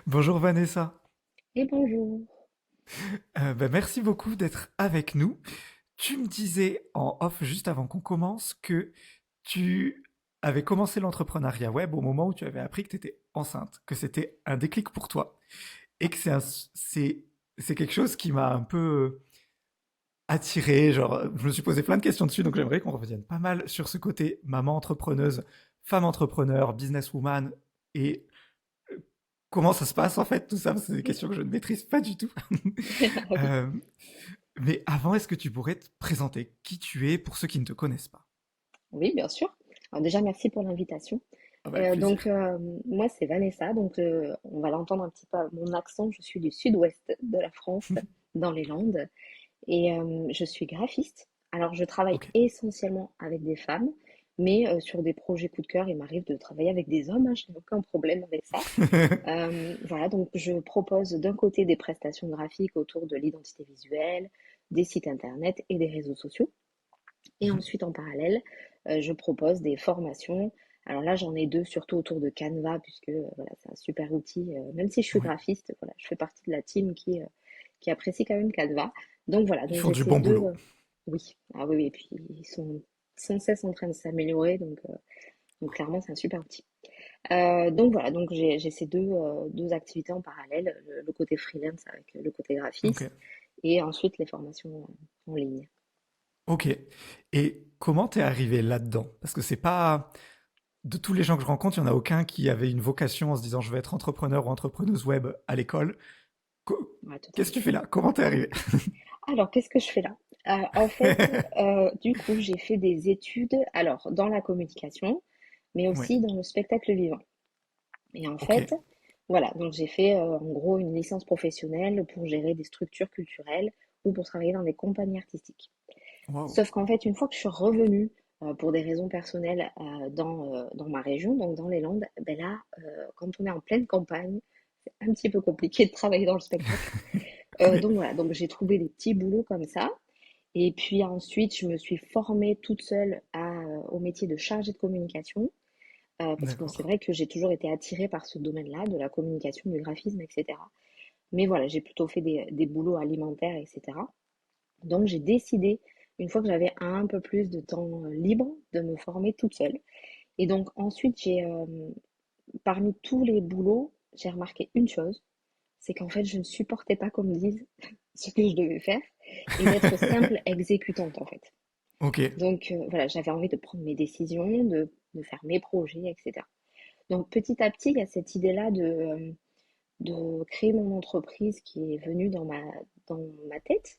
Bonjour Vanessa. Et bonjour. Merci beaucoup d'être avec nous. Tu me disais en off juste avant qu'on commence que tu avais commencé l'entrepreneuriat web au moment où tu avais appris que tu étais enceinte, que c'était un déclic pour toi et que c'est quelque chose qui m'a un peu attiré. Genre, je me suis posé plein de questions dessus, donc j'aimerais qu'on revienne pas mal sur ce côté maman entrepreneuse, femme entrepreneur, businesswoman et comment ça se passe en fait tout ça, parce que c'est des questions que je ne maîtrise pas du tout. Oui, Euh, Mais avant, est-ce que tu pourrais te présenter qui tu es pour ceux qui ne te connaissent pas? oui, bien sûr. Alors déjà, merci pour l'invitation. Ah bah, avec Donc, plaisir. moi, c'est Vanessa. Donc, on va l'entendre un petit peu à mon accent. Je suis du sud-ouest de la France, dans les Landes. Et je suis graphiste. Alors, je travaille Ok. essentiellement avec des femmes, mais sur des projets coup de cœur, il m'arrive de travailler avec des hommes, hein, je n'ai aucun problème avec ça. Voilà, donc je propose d'un côté des prestations graphiques autour de l'identité visuelle, des sites internet et des réseaux sociaux. Et Mhm. ensuite, en parallèle, je propose des formations. Alors là, j'en ai deux, surtout autour de Canva, puisque voilà, c'est un super outil. Même si je suis Oui. graphiste, voilà, je fais partie de la team qui apprécie quand même Canva. Donc voilà, Ils donc font j'ai du ces bon deux. boulot. Oui, ah oui, oui, et puis ils sont sans cesse en train de s'améliorer, donc clairement, c'est un super outil. Donc voilà, donc j'ai ces deux activités en parallèle, le côté freelance avec le côté Ok. graphiste, et ensuite les formations en ligne. Ok. Et comment t'es arrivé là-dedans? Parce que c'est pas de tous les gens que je rencontre, il y en a aucun qui avait une vocation en se disant je vais être entrepreneur ou entrepreneuse web à l'école. Ouais, tout à Qu'est-ce que tu fait. fais là? Comment t'es arrivé? Alors, qu'est-ce que je fais là? En fait, du coup, j'ai fait des études, alors, dans la communication, mais Oui. aussi dans le spectacle vivant. Et en Ok. fait, voilà, donc j'ai fait en gros une licence professionnelle pour gérer des structures culturelles ou pour travailler dans des compagnies artistiques. Waouh. Sauf qu'en fait, une fois que je suis revenue pour des raisons personnelles dans ma région, donc dans les Landes, ben là, quand on est en pleine campagne, c'est un petit peu compliqué de travailler dans le spectacle. Oui. Donc voilà, donc j'ai trouvé des petits boulots comme ça. Et puis ensuite, je me suis formée toute seule au métier de chargée de communication, parce que bon, c'est D'accord. vrai que j'ai toujours été attirée par ce domaine-là, de la communication, du graphisme, etc. Mais voilà, j'ai plutôt fait des boulots alimentaires, etc. Donc j'ai décidé, une fois que j'avais un peu plus de temps libre, de me former toute seule. Et donc ensuite, parmi tous les boulots, j'ai remarqué une chose, c'est qu'en fait, je ne supportais pas qu'on me dise ce que je devais faire et d'être simple exécutante, en fait. Ok. Donc voilà, j'avais envie de prendre mes décisions, de faire mes projets, etc. Donc petit à petit, il y a cette idée-là de créer mon entreprise qui est venue dans ma tête.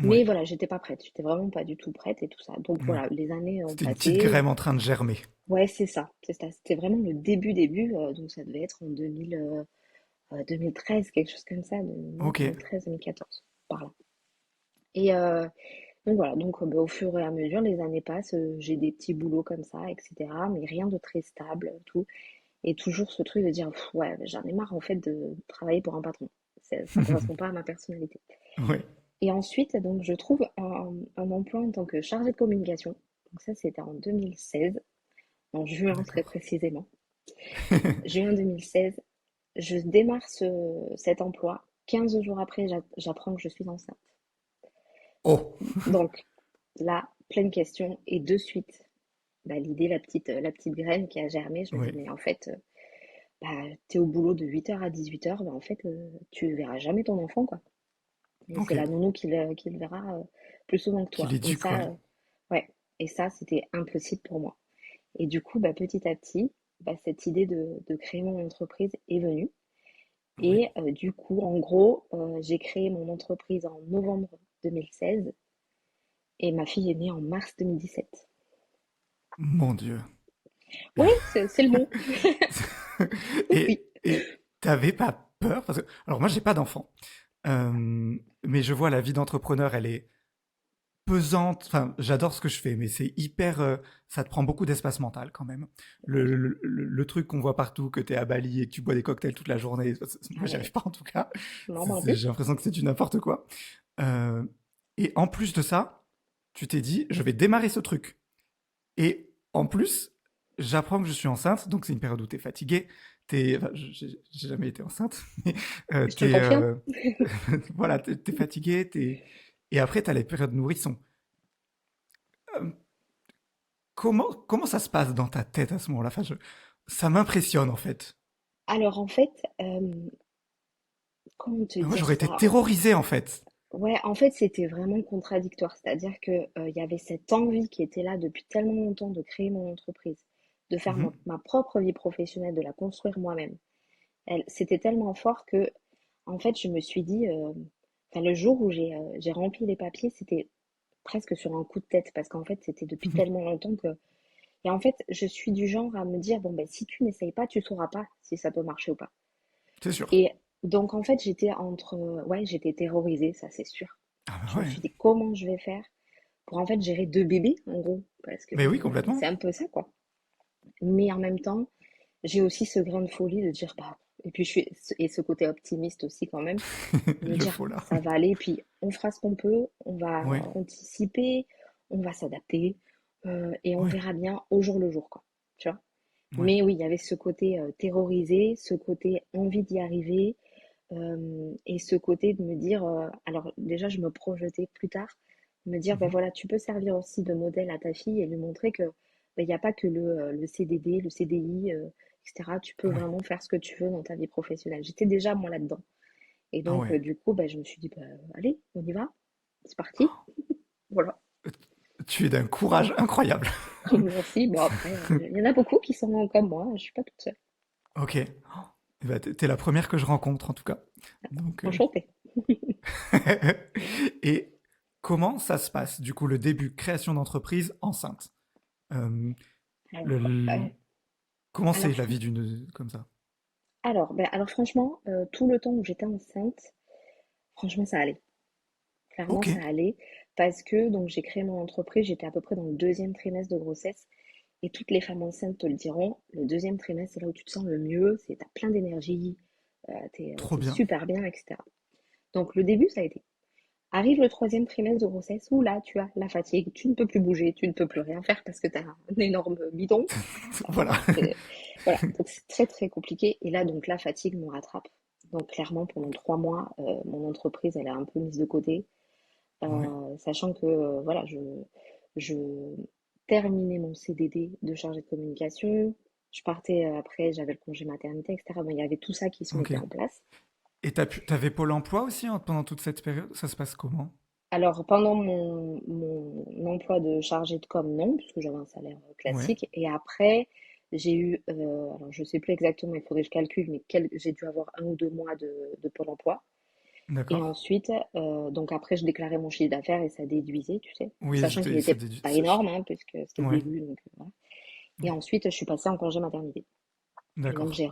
Oui. Mais voilà, j'étais pas prête, j'étais vraiment pas du tout prête et tout ça. Donc Oui. voilà, les années ont C'était une petite passé. graine en train de germer. Ouais, c'est ça, c'est ça. C'était vraiment le début, donc ça devait être en 2013, quelque chose comme ça, non, Ok. 2013-2014, par là. Et donc voilà, donc bah, au fur et à mesure, les années passent, j'ai des petits boulots comme ça, etc. Mais rien de très stable, tout. Et toujours ce truc de dire, pff, ouais, j'en ai marre en fait de travailler pour un patron. Ça correspond pas à ma personnalité. Oui. Et ensuite, donc, je trouve un emploi en tant que chargée de communication. Donc ça, c'était en 2016, en juin très D'accord. précisément. Juin 2016, je démarre cet emploi. 15 jours après, j'apprends que je suis enceinte. Oh. Donc là, pleine question. Et de suite, bah, l'idée, la petite graine qui a germé, je me dis, Oui. mais en fait, bah, t'es au boulot de 8h à 18h, bah, en fait, tu verras jamais ton enfant, quoi. Et c'est Ok. la nounou qui le verra plus souvent que Qu'il toi. Et éduque, ça, ouais. ouais, et ça, c'était impossible pour moi. Et du coup, bah, petit à petit, bah, cette idée de créer mon entreprise est venue. Oui. Et du coup, en gros, j'ai créé mon entreprise en novembre 2016 et ma fille est née en mars 2017. Mon Dieu. Oui, c'est le bon. Oui. Et t'avais pas peur parce que alors moi j'ai pas d'enfant, mais je vois la vie d'entrepreneur, elle est pesante. Enfin, j'adore ce que je fais, mais c'est hyper. Ça te prend beaucoup d'espace mental quand même. Oui. Le truc qu'on voit partout, que t'es à Bali et que tu bois des cocktails toute la journée, Ah moi j'y arrive ouais. pas en tout cas. Non, moi non plus. J'ai l'impression que c'est du n'importe quoi. Euh, et en plus de ça, tu t'es dit, je vais démarrer ce truc. Et en plus, j'apprends que je suis enceinte, donc c'est une période où tu es fatiguée. Enfin, j'ai jamais été enceinte, mais Je te le confirme. voilà, t'es fatigué, et après, tu as les périodes nourrissons. Euh, comment ça se passe dans ta tête à ce moment-là? Enfin, ça m'impressionne en fait. Alors en fait, comment te Moi, dire j'aurais été ça? terrorisé en fait. Ouais, en fait, c'était vraiment contradictoire. C'est-à-dire que, il y avait cette envie qui était là depuis tellement longtemps de créer mon entreprise, de faire Mhm. ma propre vie professionnelle, de la construire moi-même. C'était tellement fort que, en fait, je me suis dit, enfin, le jour où j'ai rempli les papiers, c'était presque sur un coup de tête parce qu'en fait, c'était depuis tellement longtemps que, et en fait, je suis du genre à me dire, bon, ben, si tu n'essayes pas, tu sauras pas si ça peut marcher ou pas. C'est sûr. Et donc, en fait, ouais, j'étais terrorisée, ça c'est sûr. Ah Je bah me ouais. suis dit, comment je vais faire pour en fait gérer deux bébés, en gros, parce que Mais oui, bah, complètement. c'est un peu ça, quoi. Mais en même temps, j'ai aussi ce grain de folie de dire, bah, et puis et ce côté optimiste aussi quand même, de me Il le dire, faut là. ça va aller, puis on fera ce qu'on peut, on va Ouais, anticiper, on va s'adapter, et on ouais, verra bien au jour le jour, quoi. Tu vois? ouais. Mais oui, il y avait ce côté terrorisé, ce côté envie d'y arriver, et ce côté de me dire, alors déjà, je me projetais plus tard, de me dire, ben Mhm. voilà, tu peux servir aussi de modèle à ta fille et lui montrer que ben, il n'y a pas que le CDD, le CDI, etc. Tu peux Ouais. vraiment faire ce que tu veux dans ta vie professionnelle. J'étais déjà moi là-dedans. Et Ah donc, ouais. du coup, ben, je me suis dit, ben, allez, on y va, c'est parti. Voilà. Tu es d'un courage incroyable. Merci. Bon, après, il y en a beaucoup qui sont comme moi, je suis pas toute seule. Ok. Eh ben, t'es la première que je rencontre en tout cas. Donc, Enchantée. et comment ça se passe du coup le début création d'entreprise enceinte? Euh, le, Alors, le- Comment c'est alors, la vie d'une comme ça? alors franchement, tout le temps où j'étais enceinte, franchement, ça allait. Clairement, Ok. ça allait parce que donc j'ai créé mon entreprise, j'étais à peu près dans le deuxième trimestre de grossesse et toutes les femmes enceintes te le diront, le deuxième trimestre, c'est là où tu te sens le mieux, c'est t'as plein d'énergie, Trop t'es bien. super bien, etc. Donc le début, ça a été. Arrive le troisième trimestre de grossesse où là, tu as la fatigue, tu ne peux plus bouger, tu ne peux plus rien faire parce que tu as un énorme bidon. Voilà. Voilà, donc c'est très très compliqué. Et là, donc la fatigue me rattrape. Donc clairement, pendant 3 mois, mon entreprise, elle est un peu mise de côté. Ouais. Sachant que voilà, je terminais mon CDD de chargée de communication. Je partais après, j'avais le congé maternité, etc. Bon, il y avait tout ça qui se Ok. mettait en place. Et t'avais Pôle Emploi aussi pendant toute cette période? Ça se passe comment? Alors, pendant mon emploi de chargée de com, non, puisque j'avais un salaire Ouais. classique. Et après, j'ai eu, alors je sais plus exactement, il faudrait que je calcule, mais j'ai dû avoir 1 ou 2 mois de Pôle emploi. Et D'accord. ensuite, donc après, je déclarais mon chiffre d'affaires et ça déduisait, tu sais, Oui, sachant qu'il n'était pas énorme, hein, puisque c'était le Ouais. début. Donc, voilà. Et Ouais. ensuite, je suis passée en congé maternité. Et donc, D'accord. j'ai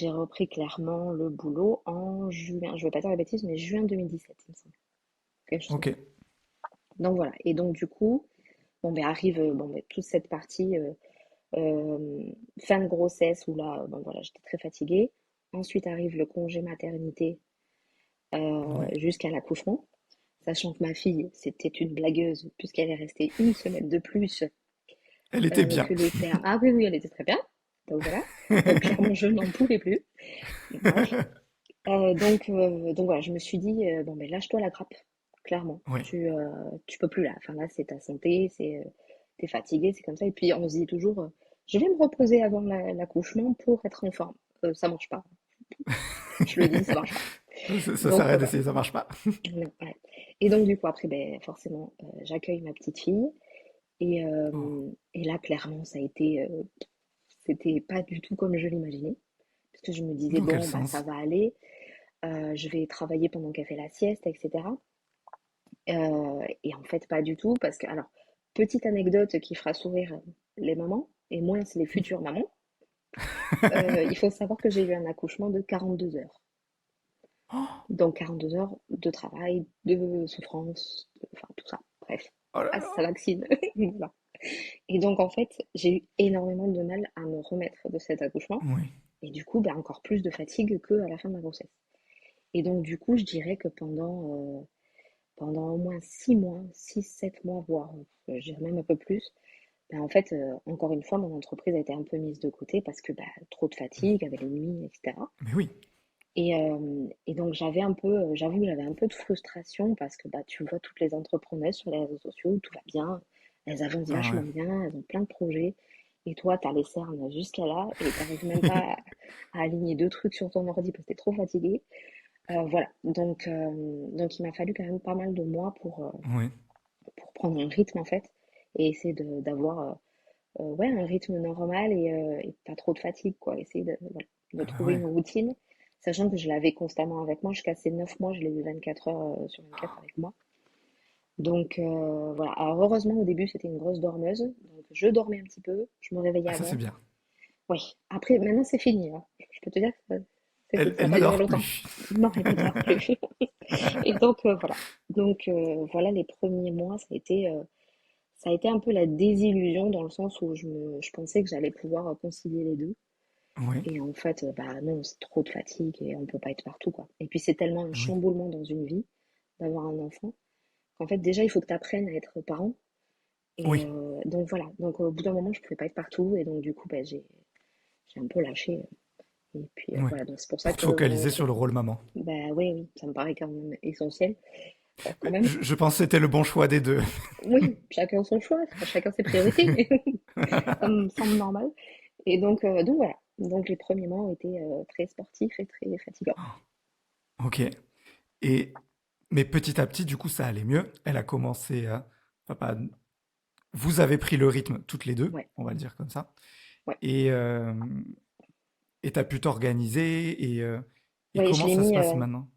repris clairement le boulot en juin, je vais pas dire la bêtise, mais juin 2017, il me semble. Quelque chose comme Ok. ça. Donc voilà. Et donc, du coup, bon, ben, arrive bon, ben, toute cette partie fin de grossesse où là, bon, voilà, j'étais très fatiguée. Ensuite arrive le congé maternité Ouais. jusqu'à l'accouchement. Sachant que ma fille, c'était une blagueuse, puisqu'elle est restée une semaine de plus Elle était bien. que le père. Ah oui, oui, elle était très bien. Donc voilà. Donc clairement, je n'en pouvais plus. Bref. Donc voilà, je me suis dit, bon, ben lâche-toi la grappe, clairement. Ouais. Tu peux plus là. Enfin là, c'est ta santé, t'es fatigué, c'est comme ça. Et puis on se dit toujours, je vais me reposer avant l'accouchement pour être en forme. Ça marche pas. Je le dis, ça marche pas. Ça Donc s'arrête voilà. d'essayer, ça marche pas. Non, ouais. Et donc du coup, après, ben forcément, j'accueille ma petite fille. Oh. Et là, clairement, c'était pas du tout comme je l'imaginais. Parce que je me disais, Dans quel bon, bah, ça sens? va aller, je vais travailler pendant qu'elle fait la sieste, etc. Et en fait, pas du tout, parce que, alors, petite anecdote qui fera sourire les mamans, et moins les futures mamans, il faut savoir que j'ai eu un accouchement de 42 heures. Oh, Donc 42 heures de travail, de souffrance, enfin tout ça, bref. oh là Ah, là. ça vaccine. Voilà. Et donc en fait, j'ai eu énormément de mal à me remettre de cet accouchement. Oui. Et du coup, ben, encore plus de fatigue qu'à la fin de ma grossesse. Et donc du coup, je dirais que pendant au moins 6 mois, 6, 7 mois, voire je dirais même un peu plus, ben, en fait, encore une fois, mon entreprise a été un peu mise de côté parce que bah, trop de fatigue avec les nuits, etc. Mais oui. Et donc j'avais un peu, j'avoue que j'avais un peu de frustration parce que bah, tu vois toutes les entrepreneuses sur les réseaux sociaux, tout va bien, elles avancent Ah vachement bien, elles ont plein de projets. Et toi, tu as les cernes jusqu'à là et t'arrives même pas à aligner deux trucs sur ton ordi parce que t'es trop fatigué. Voilà, donc il m'a fallu quand même pas mal de mois Oui. pour prendre un rythme en fait et essayer d'avoir ouais, un rythme normal et pas trop de fatigue quoi. Essayer voilà, de Ah bah trouver ouais. une routine, sachant que je l'avais constamment avec moi jusqu'à ces 9 mois, je l'ai eu 24 heures sur 24 avec moi. Donc voilà, alors heureusement au début c'était une grosse dormeuse, donc je dormais un petit peu, je me réveillais Ah, ça c'est avant. bien. Oui, après maintenant c'est fini, hein. Je peux te dire que ça Elle n'a ne pas duré dort longtemps. plus. Non, elle ne dort plus. Et donc voilà. Donc voilà, les premiers mois, ça a été un peu la désillusion dans le sens où je pensais que j'allais pouvoir concilier les deux. Oui. Et en fait, bah non, c'est trop de fatigue et on peut pas être partout, quoi. Et puis c'est tellement un Oui. chamboulement dans une vie d'avoir un enfant qu'en fait déjà il faut que tu apprennes à être parent. Et Oui. donc voilà. Donc au bout d'un moment, je pouvais pas être partout et donc du coup, bah, j'ai un peu lâché. Et puis Oui. voilà, donc c'est pour ça Pour te que mon focaliser sur le entreprise, rôle maman. bah oui, oui, ça me paraît quand même essentiel, quand même. Je pense que c'était le bon choix des deux. Oui, chacun son choix, chacun ses priorités. Ça me semble normal. Et donc voilà. Donc les premiers mois ont été très sportifs et très fatigants. Ok. Et mais petit à petit, du coup, ça allait mieux. Elle a commencé à. Enfin, vous avez pris le rythme toutes les deux, Ouais, on va le dire comme ça. ouais. Et et t'as pu t'organiser et Ouais, je comment l'ai ça se mis. passe maintenant?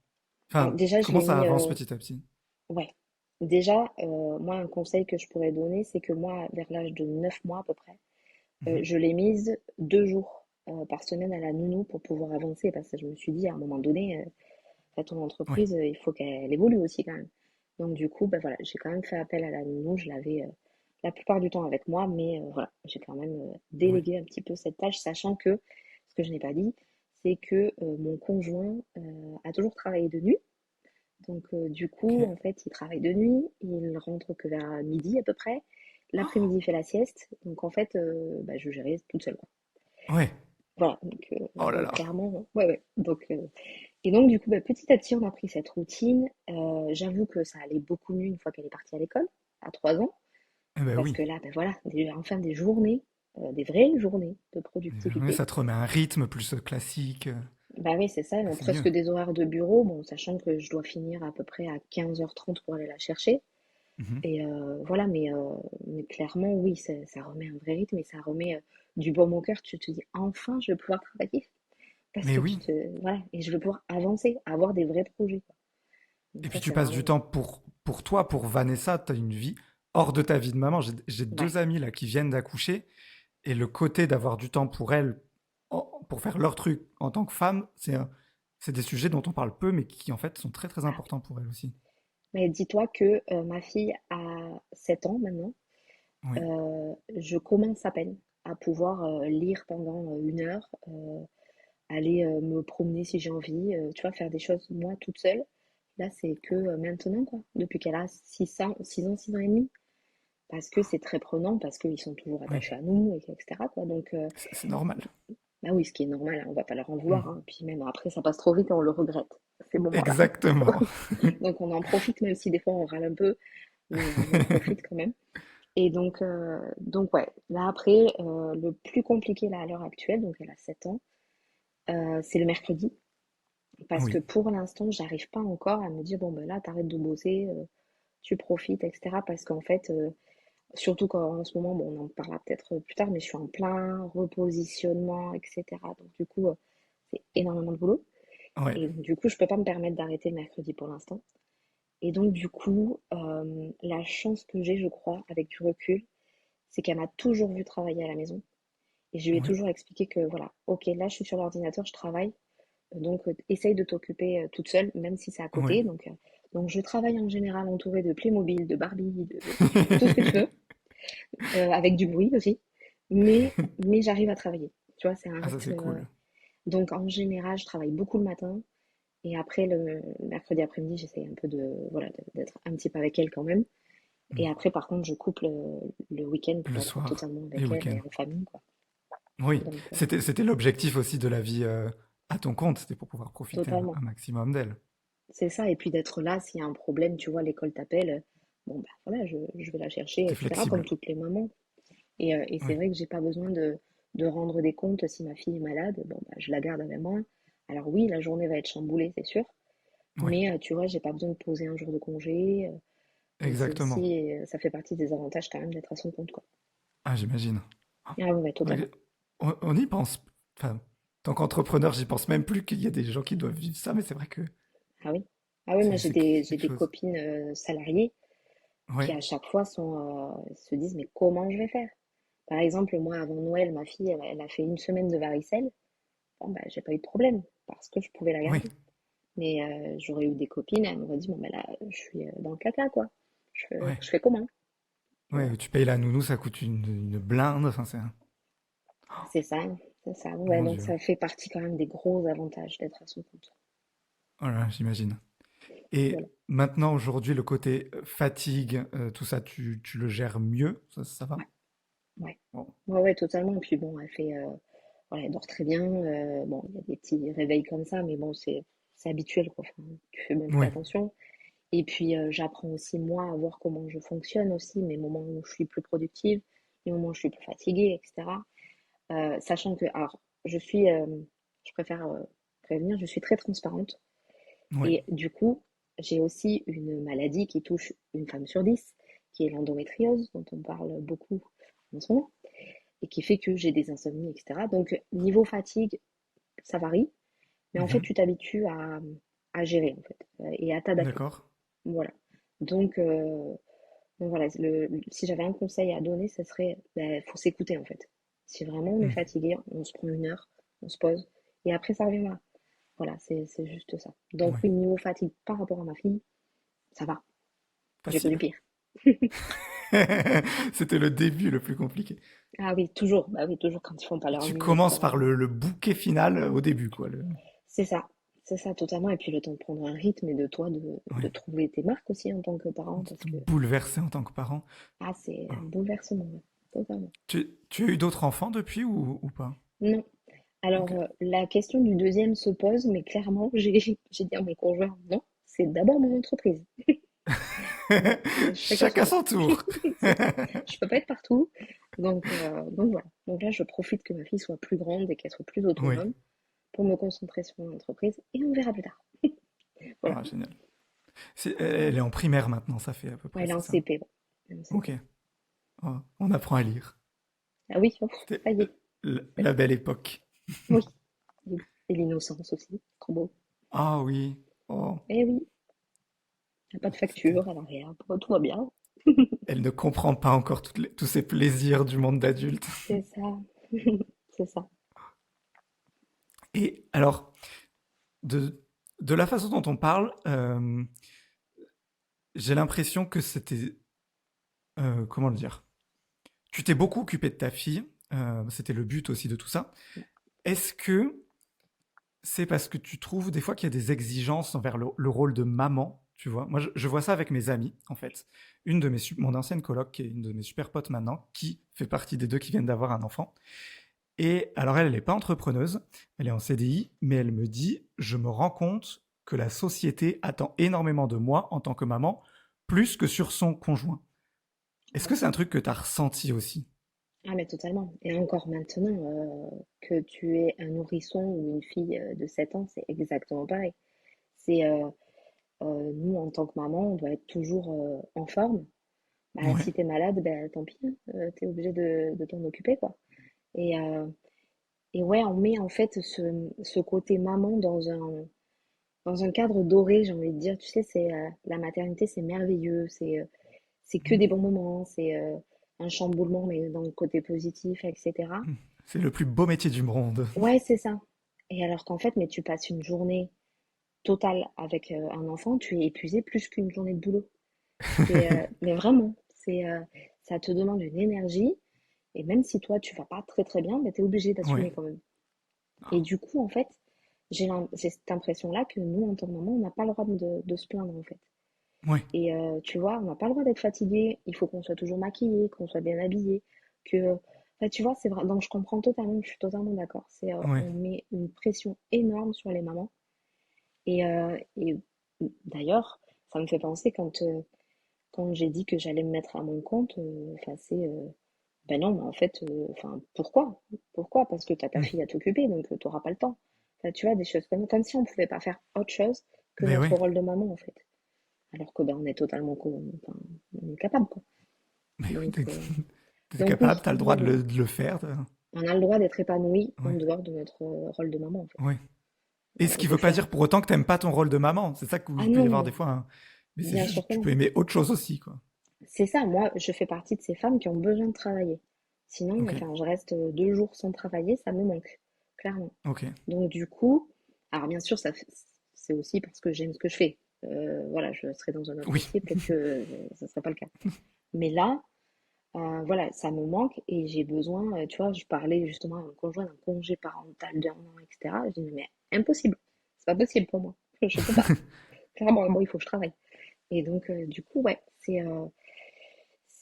Alors Enfin, déjà, je comment l'ai ça mis. avance petit à petit? Ouais. Déjà, moi, un conseil que je pourrais donner, c'est que moi, vers l'âge de 9 mois à peu près, Mhm. je l'ai mise 2 jours par semaine à la nounou pour pouvoir avancer. Parce que je me suis dit, à un moment donné, ton Oui, entreprise, il faut qu'elle évolue aussi quand même. Donc du coup, ben voilà, j'ai quand même fait appel à la nounou. Je l'avais la plupart du temps avec moi, mais voilà, j'ai quand même oui, délégué un petit peu cette tâche, sachant que, ce que je n'ai pas dit, c'est que mon conjoint a toujours travaillé de nuit. Donc du coup, ok. en fait, il travaille de nuit, il rentre que vers midi à peu près. L'après-midi, il fait la sieste. Donc en fait, bah, je gérais toute seule, quoi. Ouais. Voilà, Oh là donc là. clairement, ouais, ouais. Et donc, du coup, bah, petit à petit, on a pris cette routine. J'avoue que ça allait beaucoup mieux une fois qu'elle est partie à l'école, à 3 ans, Eh ben parce oui. que là, ben voilà, enfin des journées, des vraies journées de Mais productivité. ça te remet un rythme plus classique. Bah oui, c'est ça, Ah, donc c'est mieux. presque des horaires de bureau, bon, sachant que je dois finir à peu près à 15h30 pour aller la chercher. Mhm. Et voilà, mais clairement, oui, ça remet un vrai rythme et ça remet du baume au cœur. Tu te dis, enfin, je vais pouvoir travailler. Parce Mais que oui. voilà, et je vais pouvoir avancer, avoir des vrais projets, quoi. Et Donc ça, puis tu c'est passes du vraiment, temps pour toi, pour Vanessa, tu as une vie hors de ta vie de maman. J'ai ouais. deux amis là qui viennent d'accoucher et le côté d'avoir du temps pour elles, pour faire leur truc en tant que femme, c'est des sujets dont on parle peu, mais qui en fait sont très très Ah oui. importants pour elles aussi. Mais dis-toi que ma fille a 7 ans maintenant. Oui, Je commence à peine à pouvoir lire pendant 1 heure, aller me promener si j'ai envie, tu vois, faire des choses moi toute seule. Là, c'est que maintenant, quoi, depuis qu'elle a 6 ans et demi. Parce que c'est très prenant, parce qu'ils sont toujours oui, attachés à nous, etc., quoi. Donc, c'est normal. bah oui, ce qui est normal, hein, on va pas leur en Mm. vouloir, hein. Puis même après, ça passe trop vite et on le regrette, ces moments-là. Exactement. Donc on en profite, même si des fois on râle un peu, mais on en profite quand même. Et donc ouais, là après, le plus compliqué là à l'heure actuelle, donc elle a 7 ans, c'est le mercredi. Parce que Oui, pour l'instant, j'arrive pas encore à me dire, bon ben là, t'arrêtes de bosser, tu profites, etc. Parce qu'en fait, surtout quand en ce moment, bon, on en parlera peut-être plus tard, mais je suis en plein repositionnement, etc. Donc du coup, c'est énormément de boulot. ouais, Et donc, du coup, je peux pas me permettre d'arrêter le mercredi pour l'instant. Et donc, du coup, la chance que j'ai, je crois, avec du recul, c'est qu'elle m'a toujours vu travailler à la maison. Et je lui ai oui, toujours expliqué que, voilà, ok, là, je suis sur l'ordinateur, je travaille. Donc, essaye de t'occuper toute seule, même si c'est à oui. côté. Donc, je travaille en général entourée de Playmobil, de Barbie, de tout ce que tu veux, avec du bruit aussi. Mais j'arrive à travailler. Tu vois, c'est un Ah, ça rythme. c'est cool. Donc, en général, je travaille beaucoup le matin. Et après, le mercredi après-midi, j'essaie un peu voilà, d'être un petit peu avec elle quand même. Mm. Et après, par contre, je coupe le week-end Le pour être soir totalement et avec elle et week-end. en famille, quoi. Oui, Donc, c'était l'objectif aussi de la vie à ton compte, c'était pour pouvoir profiter totalement. un maximum d'elle. C'est ça. Et puis d'être là, s'il y a un problème, tu vois, l'école t'appelle, bon, bah voilà, je vais la chercher, T'es etc., comme flexible. toutes les mamans. Et c'est Oui, vrai que j'ai pas besoin de rendre des comptes si ma fille est malade. Bon, bah, je la garde avec moi. Alors oui, la journée va être chamboulée, c'est sûr. oui, Mais tu vois, j'ai pas besoin de poser un jour de congé. Et c'est exactement. aussi, ça fait partie des avantages quand même d'être à son compte, quoi. Ah, j'imagine. Ah ouais, ouais, Oui, totalement. on y pense. Enfin, tant qu'entrepreneur, j'y pense même plus qu'il y a des gens qui doivent vivre ça, mais c'est vrai que Ah oui. Ah oui, moi c'est j'ai quelque des chose. copines salariées Oui, qui à chaque fois se disent mais comment je vais faire? Par exemple, moi avant Noël, ma fille, elle a fait une semaine de varicelle. Bon, bah, j'ai pas eu de problème parce que je pouvais la oui, garder. Mais j'aurais eu des copines, elles m'auraient dit bon, ben là, je suis dans le caca, quoi. oui. Je fais comment? Tu vois? Ouais, tu payes la nounou, ça coûte une blinde. Enfin, C'est ça, c'est ça. Ouais, mon donc Dieu. ça fait partie quand même des gros avantages d'être à son compte. Voilà, j'imagine. Et Voilà. maintenant, aujourd'hui, le côté fatigue, tout ça, tu le gères mieux? Ça va? Ouais, ouais. Bon, Ouais, ouais, totalement. Puis bon, voilà, elle dort très bien. Bon, il y a des petits réveils comme ça, mais bon, c'est habituel, quoi. Enfin, tu fais même plus oui, attention. Et puis, j'apprends aussi, moi, à voir comment je fonctionne aussi, mes moments où je suis plus productive, les moments où je suis plus fatiguée, etc. Sachant que, alors, je préfère prévenir, je suis très transparente. oui, Et du coup, j'ai aussi une maladie qui touche une femme sur 10, qui est l'endométriose, dont on parle beaucoup en ce moment, et qui fait que j'ai des insomnies, etc. Donc, niveau fatigue, ça varie, mais en fait, mhm, tu t'habitues à gérer, en fait, et à t'adapter. d'accord, Voilà. Donc, voilà, si j'avais un conseil à donner, ce serait, ben, faut s'écouter, en fait. Si vraiment on est hmm, fatigué, on se prend une heure, on se pose, et après, ça reviendra. Voilà, c'est juste ça. Donc oui, oui, niveau fatigue par rapport à ma fille, ça va. J'ai connu facile. pire. C'était le début le plus compliqué. Ah oui, toujours. Bah oui, toujours quand ils font pas leur Tu nuit, commences par etc. le bouquet final au début, quoi. C'est ça. C'est ça, totalement. Et puis le temps de prendre un rythme et de toi Oui, de trouver tes marques aussi en tant que parent, de parce te que bouleverser en tant que parent. ah, c'est un Voilà. bouleversement, ouais. Totalement. Tu as eu d'autres enfants depuis ou pas? Non. Alors, Ok. la question du deuxième se pose, mais clairement, j'ai dit à mon conjoint, non, c'est d'abord mon entreprise. Voilà, chacun son Chacun tour. son tour. C'est ça. Je peux pas être partout. Donc voilà. Donc là, je profite que ma fille soit plus grande et qu'elle soit plus Oui. autonome pour me concentrer sur mon entreprise et on verra plus tard. Voilà. Ah, génial. Elle est en primaire maintenant, ça fait à peu Ouais, près, elle est c'est en ça? CP. Ouais. Elle est en Ok. CP. Oh, on apprend à lire. Ah oui, oh, C'était ça y est. la belle époque. Oui. Et l'innocence aussi. Trop beau. Ah oui. Oh, Eh oui. Il n'y a pas de c'était. facture, elle n'a rien. Tout va bien. Elle ne comprend pas encore tous ces plaisirs du monde d'adulte. C'est ça. C'est ça. Et alors, de, de la façon dont on parle, j'ai l'impression que c'était, comment le dire? Tu t'es beaucoup occupé de ta fille. C'était le but aussi de tout ça. Est-ce que c'est parce que tu trouves des fois qu'il y a des exigences envers le rôle de maman, tu vois? Moi, je vois ça avec mes amis, en fait. Mon ancienne coloc, qui est une de mes super potes maintenant, qui fait partie des deux qui viennent d'avoir un enfant. Et alors, elle n'est pas entrepreneuse, elle est en CDI, mais elle me dit, je me rends compte que la société attend énormément de moi en tant que maman, plus que sur son conjoint. Est-ce Ouais. que c'est un truc que tu as ressenti aussi? Ah mais totalement. Et encore maintenant, que tu es un nourrisson ou une fille de 7 ans, c'est exactement pareil. C'est nous en tant que maman, on doit être toujours en forme. Bah, Ouais, si t'es malade, ben tant pis, hein, t'es obligé de t'en occuper quoi. Et, euh, et ouais, on met en fait ce côté maman dans un cadre doré, j'ai envie de dire. Tu sais, c'est la maternité, c'est merveilleux, c'est que des bons moments, c'est un chamboulement mais dans le côté positif, etc. c'est le plus beau métier du monde. Ouais, c'est ça. Et alors qu'en fait, mais tu passes une journée totale avec un enfant, tu es épuisé plus qu'une journée de boulot. Mais vraiment, ça te demande une énergie. Et même si toi, tu vas pas très très bien, tu es obligé Ouais, d'assumer quand même. Et du coup, en fait, j'ai cette impression-là que nous, en tant que maman, on n'a pas le droit de se plaindre, en fait. Ouais. Et tu vois, on n'a pas le droit d'être fatigué, il faut qu'on soit toujours maquillé, qu'on soit bien habillé, que... Enfin, tu vois, c'est vrai, donc je comprends totalement, je suis totalement d'accord. Ouais. On met une pression énorme sur les mamans. Et d'ailleurs, ça me fait penser quand j'ai dit que j'allais me mettre à mon compte, enfin, ben non, mais en fait, enfin, pourquoi? Pourquoi? Parce que tu as ta Mm. fille à t'occuper, donc tu n'auras pas le temps. Enfin, tu vois, des choses comme si on pouvait pas faire autre chose que Mais notre ouais. rôle de maman, en fait. Alors que ben, on est totalement, enfin, on est capable, quoi. Mais oui, Donc, t'es donc capable, oui, t'as le droit oui, oui. de le faire. On a le droit d'être épanoui en Ouais. dehors de notre rôle de maman, en fait. Ouais. Et ce qui De veut pas faire. dire pour autant que t'aimes pas ton rôle de maman. C'est ça où Ah il peut y non, avoir non, des fois mais c'est bien juste, sûr que tu non. peux aimer autre chose aussi, quoi. C'est ça, moi, je fais partie de ces femmes qui ont besoin de travailler. Sinon, Ok. enfin, je reste 2 jours sans travailler, ça me manque, clairement. Ok. Donc du coup, alors bien sûr, c'est aussi parce que j'aime ce que je fais. Voilà, je serais dans un autre Oui. métier, peut-être que ça ne serait pas le cas. Mais là, voilà, ça me manque et j'ai besoin, tu vois, je parlais justement à mon conjoint d'un congé parental d'1 an, etc. Je dis, mais impossible, c'est pas possible pour moi, je peux pas. Clairement, moi, il faut que je travaille. Et donc, du coup, ouais,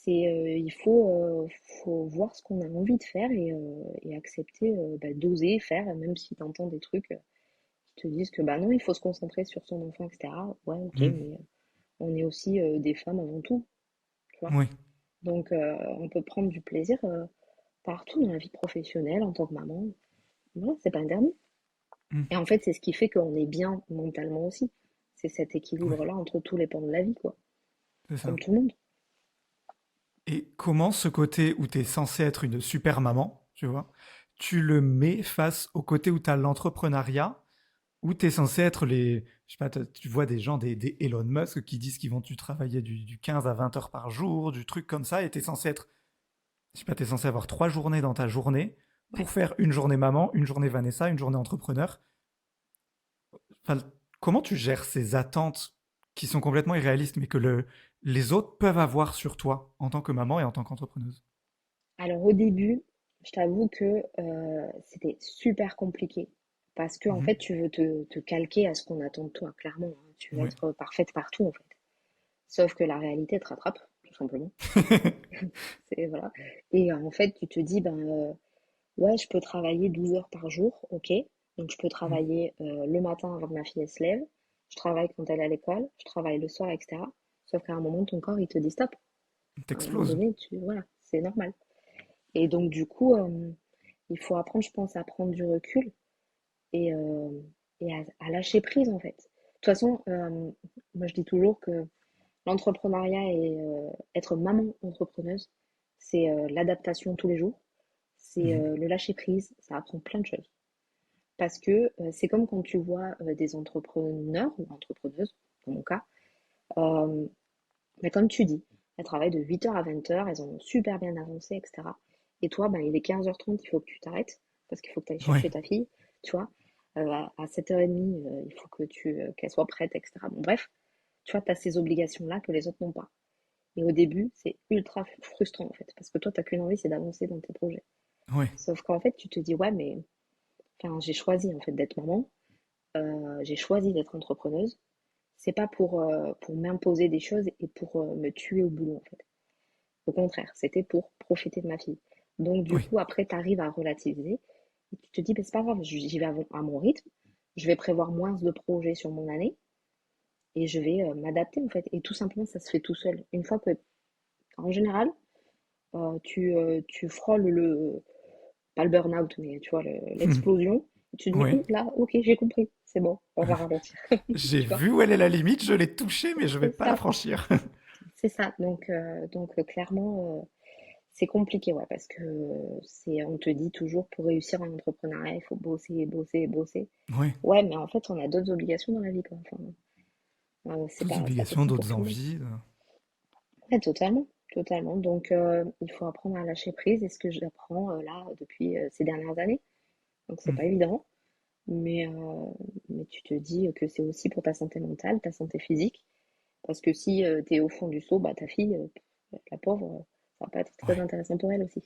il faut voir ce qu'on a envie de faire et accepter bah, d'oser faire, même si tu entends des trucs qui te disent que bah non, il faut se concentrer sur son enfant, etc. Ouais, ok, Mm. mais on est aussi des femmes avant tout, tu vois. Oui. Donc, on peut prendre du plaisir partout dans la vie professionnelle, en tant que maman. Voilà, c'est pas interdit. Mm. Et en fait, c'est ce qui fait qu'on est bien mentalement aussi. C'est cet Oui. équilibre-là entre tous les pans de la vie, quoi. C'est Comme ça. tout le monde. Et comment ce côté où tu es censé être une super maman, tu vois, tu le mets face au côté où tu as l'entrepreneuriat, où tu es censé être je sais pas, tu vois des gens, des Elon Musk qui disent qu'ils vont tu travailler du 15 à 20 heures par jour, du truc comme ça, et tu es censé être, je sais pas, tu es censé avoir 3 journées dans ta journée Ouais. pour faire une journée maman, une journée Vanessa, une journée entrepreneur. Enfin, comment tu gères ces attentes qui sont complètement irréalistes, mais que les autres peuvent avoir sur toi en tant que maman et en tant qu'entrepreneuse? Alors au début, je t'avoue que c'était super compliqué parce que en Mhm. fait tu veux te calquer à ce qu'on attend de toi, clairement, hein. Tu veux Ouais. être parfaite partout en fait. Sauf que la réalité te rattrape, tout simplement. C'est voilà. Et en fait tu te dis ben ouais je peux travailler 12 heures par jour, ok. Donc je peux Mm. travailler le matin avant que ma fille elle se lève, je travaille quand elle est à l'école, je travaille le soir, etc. Sauf qu'à un moment ton corps il te dit stop. À un moment T'exploses. donné, voilà, c'est normal. Et donc, du coup, il faut apprendre, je pense, à prendre du recul et, à lâcher prise, en fait. De toute façon, moi, je dis toujours que l'entrepreneuriat et être maman entrepreneuse, c'est l'adaptation tous les jours, c'est Mhm. le lâcher prise, ça apprend plein de choses. Parce que c'est comme quand tu vois des entrepreneurs ou entrepreneuses, dans mon cas, euh, mais comme tu dis, elles travaillent de 8 heures à 20 heures, elles ont super bien avancé, etc. Et toi, ben, il est 15h30, il faut que tu t'arrêtes parce qu'il faut que tu ailles Ouais. chercher ta fille, tu vois. À 7h30, il faut qu'elle soit prête, etc. Bon, bref, tu vois, tu as ces obligations-là que les autres n'ont pas. Et au début, c'est ultra frustrant, en fait, parce que toi, tu n'as qu'une envie, c'est d'avancer dans tes projets. Ouais. Sauf qu'en fait, tu te dis, ouais, mais enfin, j'ai choisi, en fait, d'être maman, j'ai choisi d'être entrepreneuse. C'est pas pour m'imposer des choses et pour me tuer au boulot, en fait. Au contraire, c'était pour profiter de ma fille. Donc, du Oui. coup, après, tu arrives à relativiser et tu te dis, ben, c'est pas grave, j'y vais à mon rythme. Je vais prévoir moins de projets sur mon année et je vais m'adapter, en fait. Et tout simplement, ça se fait tout seul. Une fois que, en général, tu frôles pas le burn-out, mais tu vois, l'explosion. Tu te dis, Ouais. là, ok, j'ai compris, c'est bon, on va ralentir. J'ai Tu vois, vu où elle est la limite, je l'ai touchée, mais je vais c'est pas la ça, franchir. c'est ça. Donc clairement, c'est compliqué, ouais, parce que on te dit toujours pour réussir en entrepreneuriat, il faut bosser, bosser, bosser. Ouais. Ouais, mais en fait, on a d'autres obligations dans la vie, quoi. Enfin, D'autres c'est pas obligations, possible pour d'autres tout le monde. envies. Ouais, totalement, totalement. Donc, il faut apprendre à lâcher prise, et ce que j'apprends là depuis ces dernières années. Donc, c'est Mm. pas évident, mais tu te dis que c'est aussi pour ta santé mentale, ta santé physique, parce que si tu es au fond du seau, bah ta fille, la pauvre, ça va pas être très Ouais. intéressant pour elle aussi.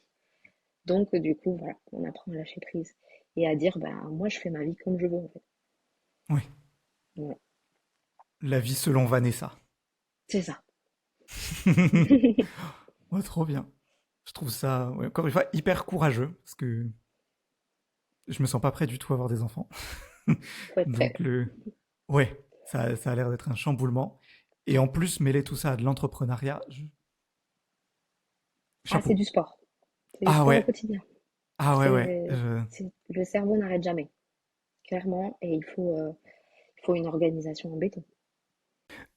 Donc, du coup, voilà, on apprend à lâcher prise et à dire, ben, moi, je fais ma vie comme je veux, en fait. Ouais. Ouais, La vie selon Vanessa. C'est ça. Ouais, trop bien. Je trouve ça, ouais, encore une fois, hyper courageux, parce que je me sens pas prêt du tout à avoir des enfants. Faut être prêt. Donc ouais, ça a l'air d'être un chamboulement. Et en plus, mêler tout ça à de l'entrepreneuriat, Ah, c'est chapeau. du sport. C'est du Ah sport au ouais, quotidien. ah ouais, ouais. Le cerveau n'arrête jamais, clairement, et il faut une organisation en béton.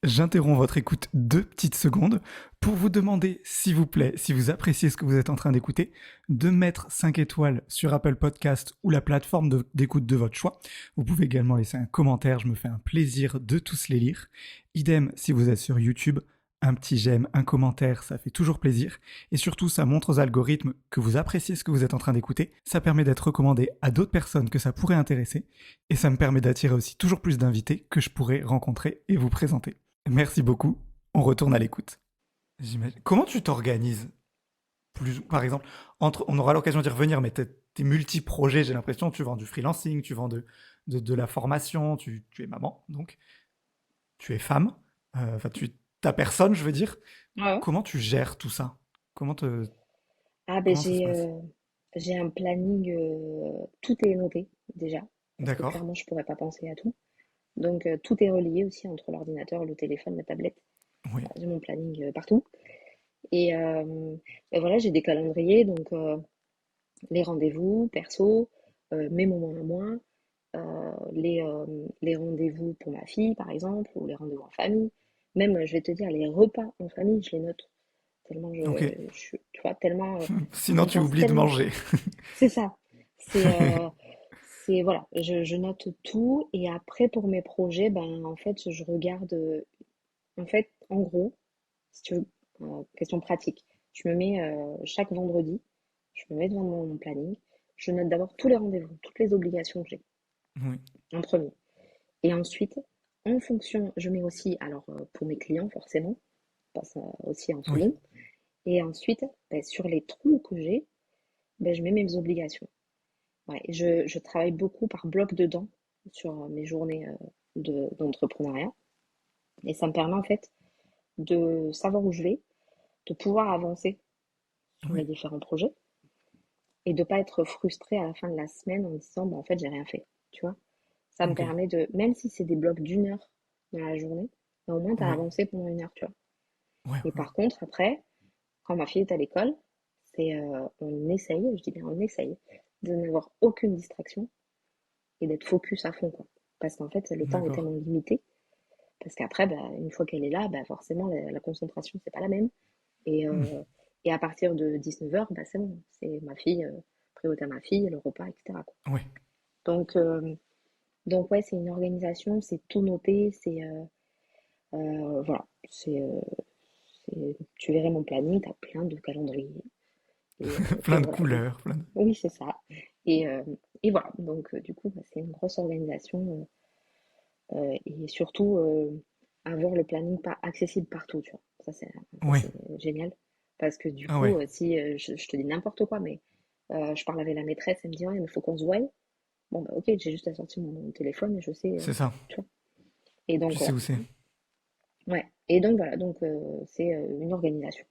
J'interromps votre écoute 2 petites secondes pour vous demander, s'il vous plaît, si vous appréciez ce que vous êtes en train d'écouter, de mettre 5 étoiles sur Apple Podcast ou la plateforme d'écoute de votre choix. Vous pouvez également laisser un commentaire, je me fais un plaisir de tous les lire. Idem si vous êtes sur YouTube, un petit j'aime, un commentaire, ça fait toujours plaisir. Et surtout, ça montre aux algorithmes que vous appréciez ce que vous êtes en train d'écouter. Ça permet d'être recommandé à d'autres personnes que ça pourrait intéresser. Et ça me permet d'attirer aussi toujours plus d'invités que je pourrais rencontrer et vous présenter. Merci beaucoup. On retourne à l'écoute. J'imagine. Comment tu t'organises plus, par exemple, on aura l'occasion d'y revenir, mais tes multi-projets, j'ai l'impression, tu vends du freelancing, tu vends de la formation, tu es maman, donc tu es femme, enfin, ta personne, je veux dire. Ouais. Comment tu gères tout ça? Ah ben Comment ça se passe? j'ai un planning, tout est noté déjà, parce que D'accord. clairement je pourrais pas penser à tout. Donc tout est relié aussi entre l'ordinateur, le téléphone, la tablette. Oui. Voilà, j'ai mon planning partout. Et, et voilà, j'ai des calendriers, donc les rendez-vous perso, mes moments à moi, les rendez-vous pour ma fille par exemple, ou les rendez-vous en famille. Même, je vais te dire, les repas en famille, je les note. Tellement Ok. tu vois, tellement, Sinon, j'y tu pense oublies de tellement. manger. C'est ça. C'est, voilà, je note tout et après pour mes projets, ben en fait, je regarde, en fait, en gros, si tu veux, question pratique, je me mets chaque vendredi, je me mets devant mon planning, je note d'abord tous les rendez-vous, toutes les obligations que j'ai Oui. en premier. Et ensuite, en fonction, je mets aussi, alors pour mes clients forcément, passe aussi en Oui. second. Et ensuite, ben, sur les trous que j'ai, ben, je mets mes obligations. Ouais, je travaille beaucoup par bloc dedans sur mes journées d'entrepreneuriat. Et ça me permet en fait de savoir où je vais, de pouvoir avancer sur Oui. mes différents projets et de pas être frustrée à la fin de la semaine en me disant, bah, en fait, j'ai rien fait. Tu vois? Ça me Ok. permet de, même si c'est des blocs d'1 heure dans la journée, ben, au moins tu as Oui. avancé pendant 1 heure, tu vois. Ouais, Et ouais. par contre, après, quand ma fille est à l'école, on essaye, je dis bien on essaye, de n'avoir aucune distraction et d'être focus à fond, quoi. Parce qu'en fait, le temps est D'accord. tellement limité. Parce qu'après, bah, une fois qu'elle est là, bah, forcément, la concentration, c'est pas la même. Et, Hmm. et à partir de 19 h, bah, c'est bon. C'est ma fille, priorité à ma fille, le repas, etc., quoi. Oui. Donc, ouais, c'est une organisation, c'est tout noté, voilà. Tu verrais mon planning, t'as plein de calendriers. Plein Et de voilà. couleurs. Oui, c'est ça. Et, euh, et voilà. Donc, du coup, bah, c'est une grosse organisation. Et surtout, avoir le planning pas accessible partout, tu vois. Ça, Oui. c'est génial. Parce que du Ah coup, ouais. si je te dis n'importe quoi, mais je parle avec la maîtresse, elle me dit, ouais, mais il faut qu'on se voie. Bon, bah, ok, j'ai juste à sortir mon téléphone et je sais, C'est ça. tu vois. Et Tu donc, sais voilà. où c'est. Ouais. Et donc, voilà. Donc, c'est une organisation.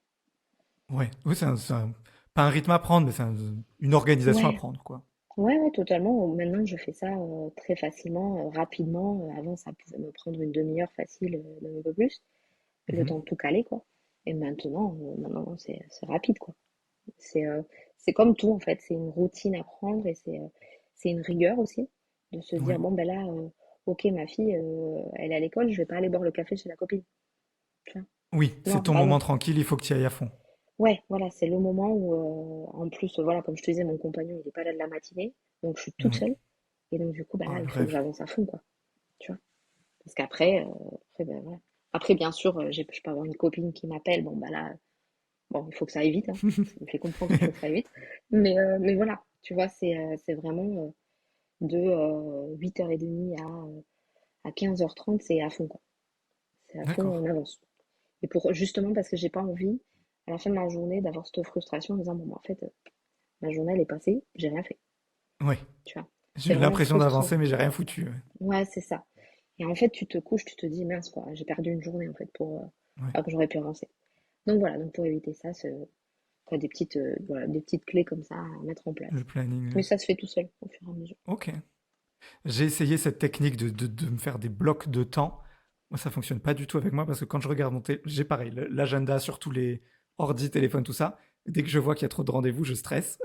Ouais. Oui, pas un rythme à prendre, mais une organisation à Ouais. prendre, quoi. Ouais, ouais, totalement. Maintenant, je fais ça très facilement, rapidement. Avant, ça pouvait me prendre une demi-heure facile, même un peu plus, le Mhm. temps de tout caler, quoi. Et maintenant, c'est rapide, quoi. C'est c'est comme tout, en fait. C'est une routine à prendre et c'est une rigueur aussi de se Oui. dire, bon, ben là, ok, ma fille, elle est à l'école, je vais pas aller boire le café chez la copine. Tu vois. Oui, c'est Non, ton bah moment non. tranquille, il faut que tu y ailles à fond. Ouais, voilà, c'est le moment où, en plus, voilà, comme je te disais, mon compagnon, il est pas là de la matinée, donc je suis toute Oui. seule. Et donc, du coup, bah Ah, là, le il faut que rêve. j'avance à fond, quoi. Tu vois. Parce qu'après, ben, voilà. Après, bien sûr, je peux avoir une copine qui m'appelle. Bon, bah là, bon, il faut que ça aille vite, hein. Je me fais comprendre qu'il faut que ça aille vite. Mais voilà, tu vois, c'est vraiment de 8h30 à 15h30, c'est à fond, quoi. C'est à fond, D'accord. on avance. Et pour justement parce que j'ai pas envie, à la fin de la journée, d'avoir cette frustration en disant, bon, bah, en fait, ma journée, elle est passée, j'ai rien fait, Oui. tu vois. J'ai C'est eu vraiment l'impression frustrant. d'avancer, mais j'ai rien foutu. Ouais. Ouais, c'est ça. Et en fait, tu te couches, tu te dis, mince, quoi, j'ai perdu une journée, en fait, Ouais. alors que j'aurais pu avancer. Donc voilà, donc pour éviter ça, t'as des petites, voilà, des petites clés comme ça à mettre en Le place. planning. Mais ça se fait tout seul au fur et à mesure. Ok. J'ai essayé cette technique de me faire des blocs de temps. Moi, ça fonctionne pas du tout avec moi parce que quand je regarde j'ai pareil, l'agenda sur tous les ordi, téléphones, tout ça. Dès que je vois qu'il y a trop de rendez-vous, je stresse.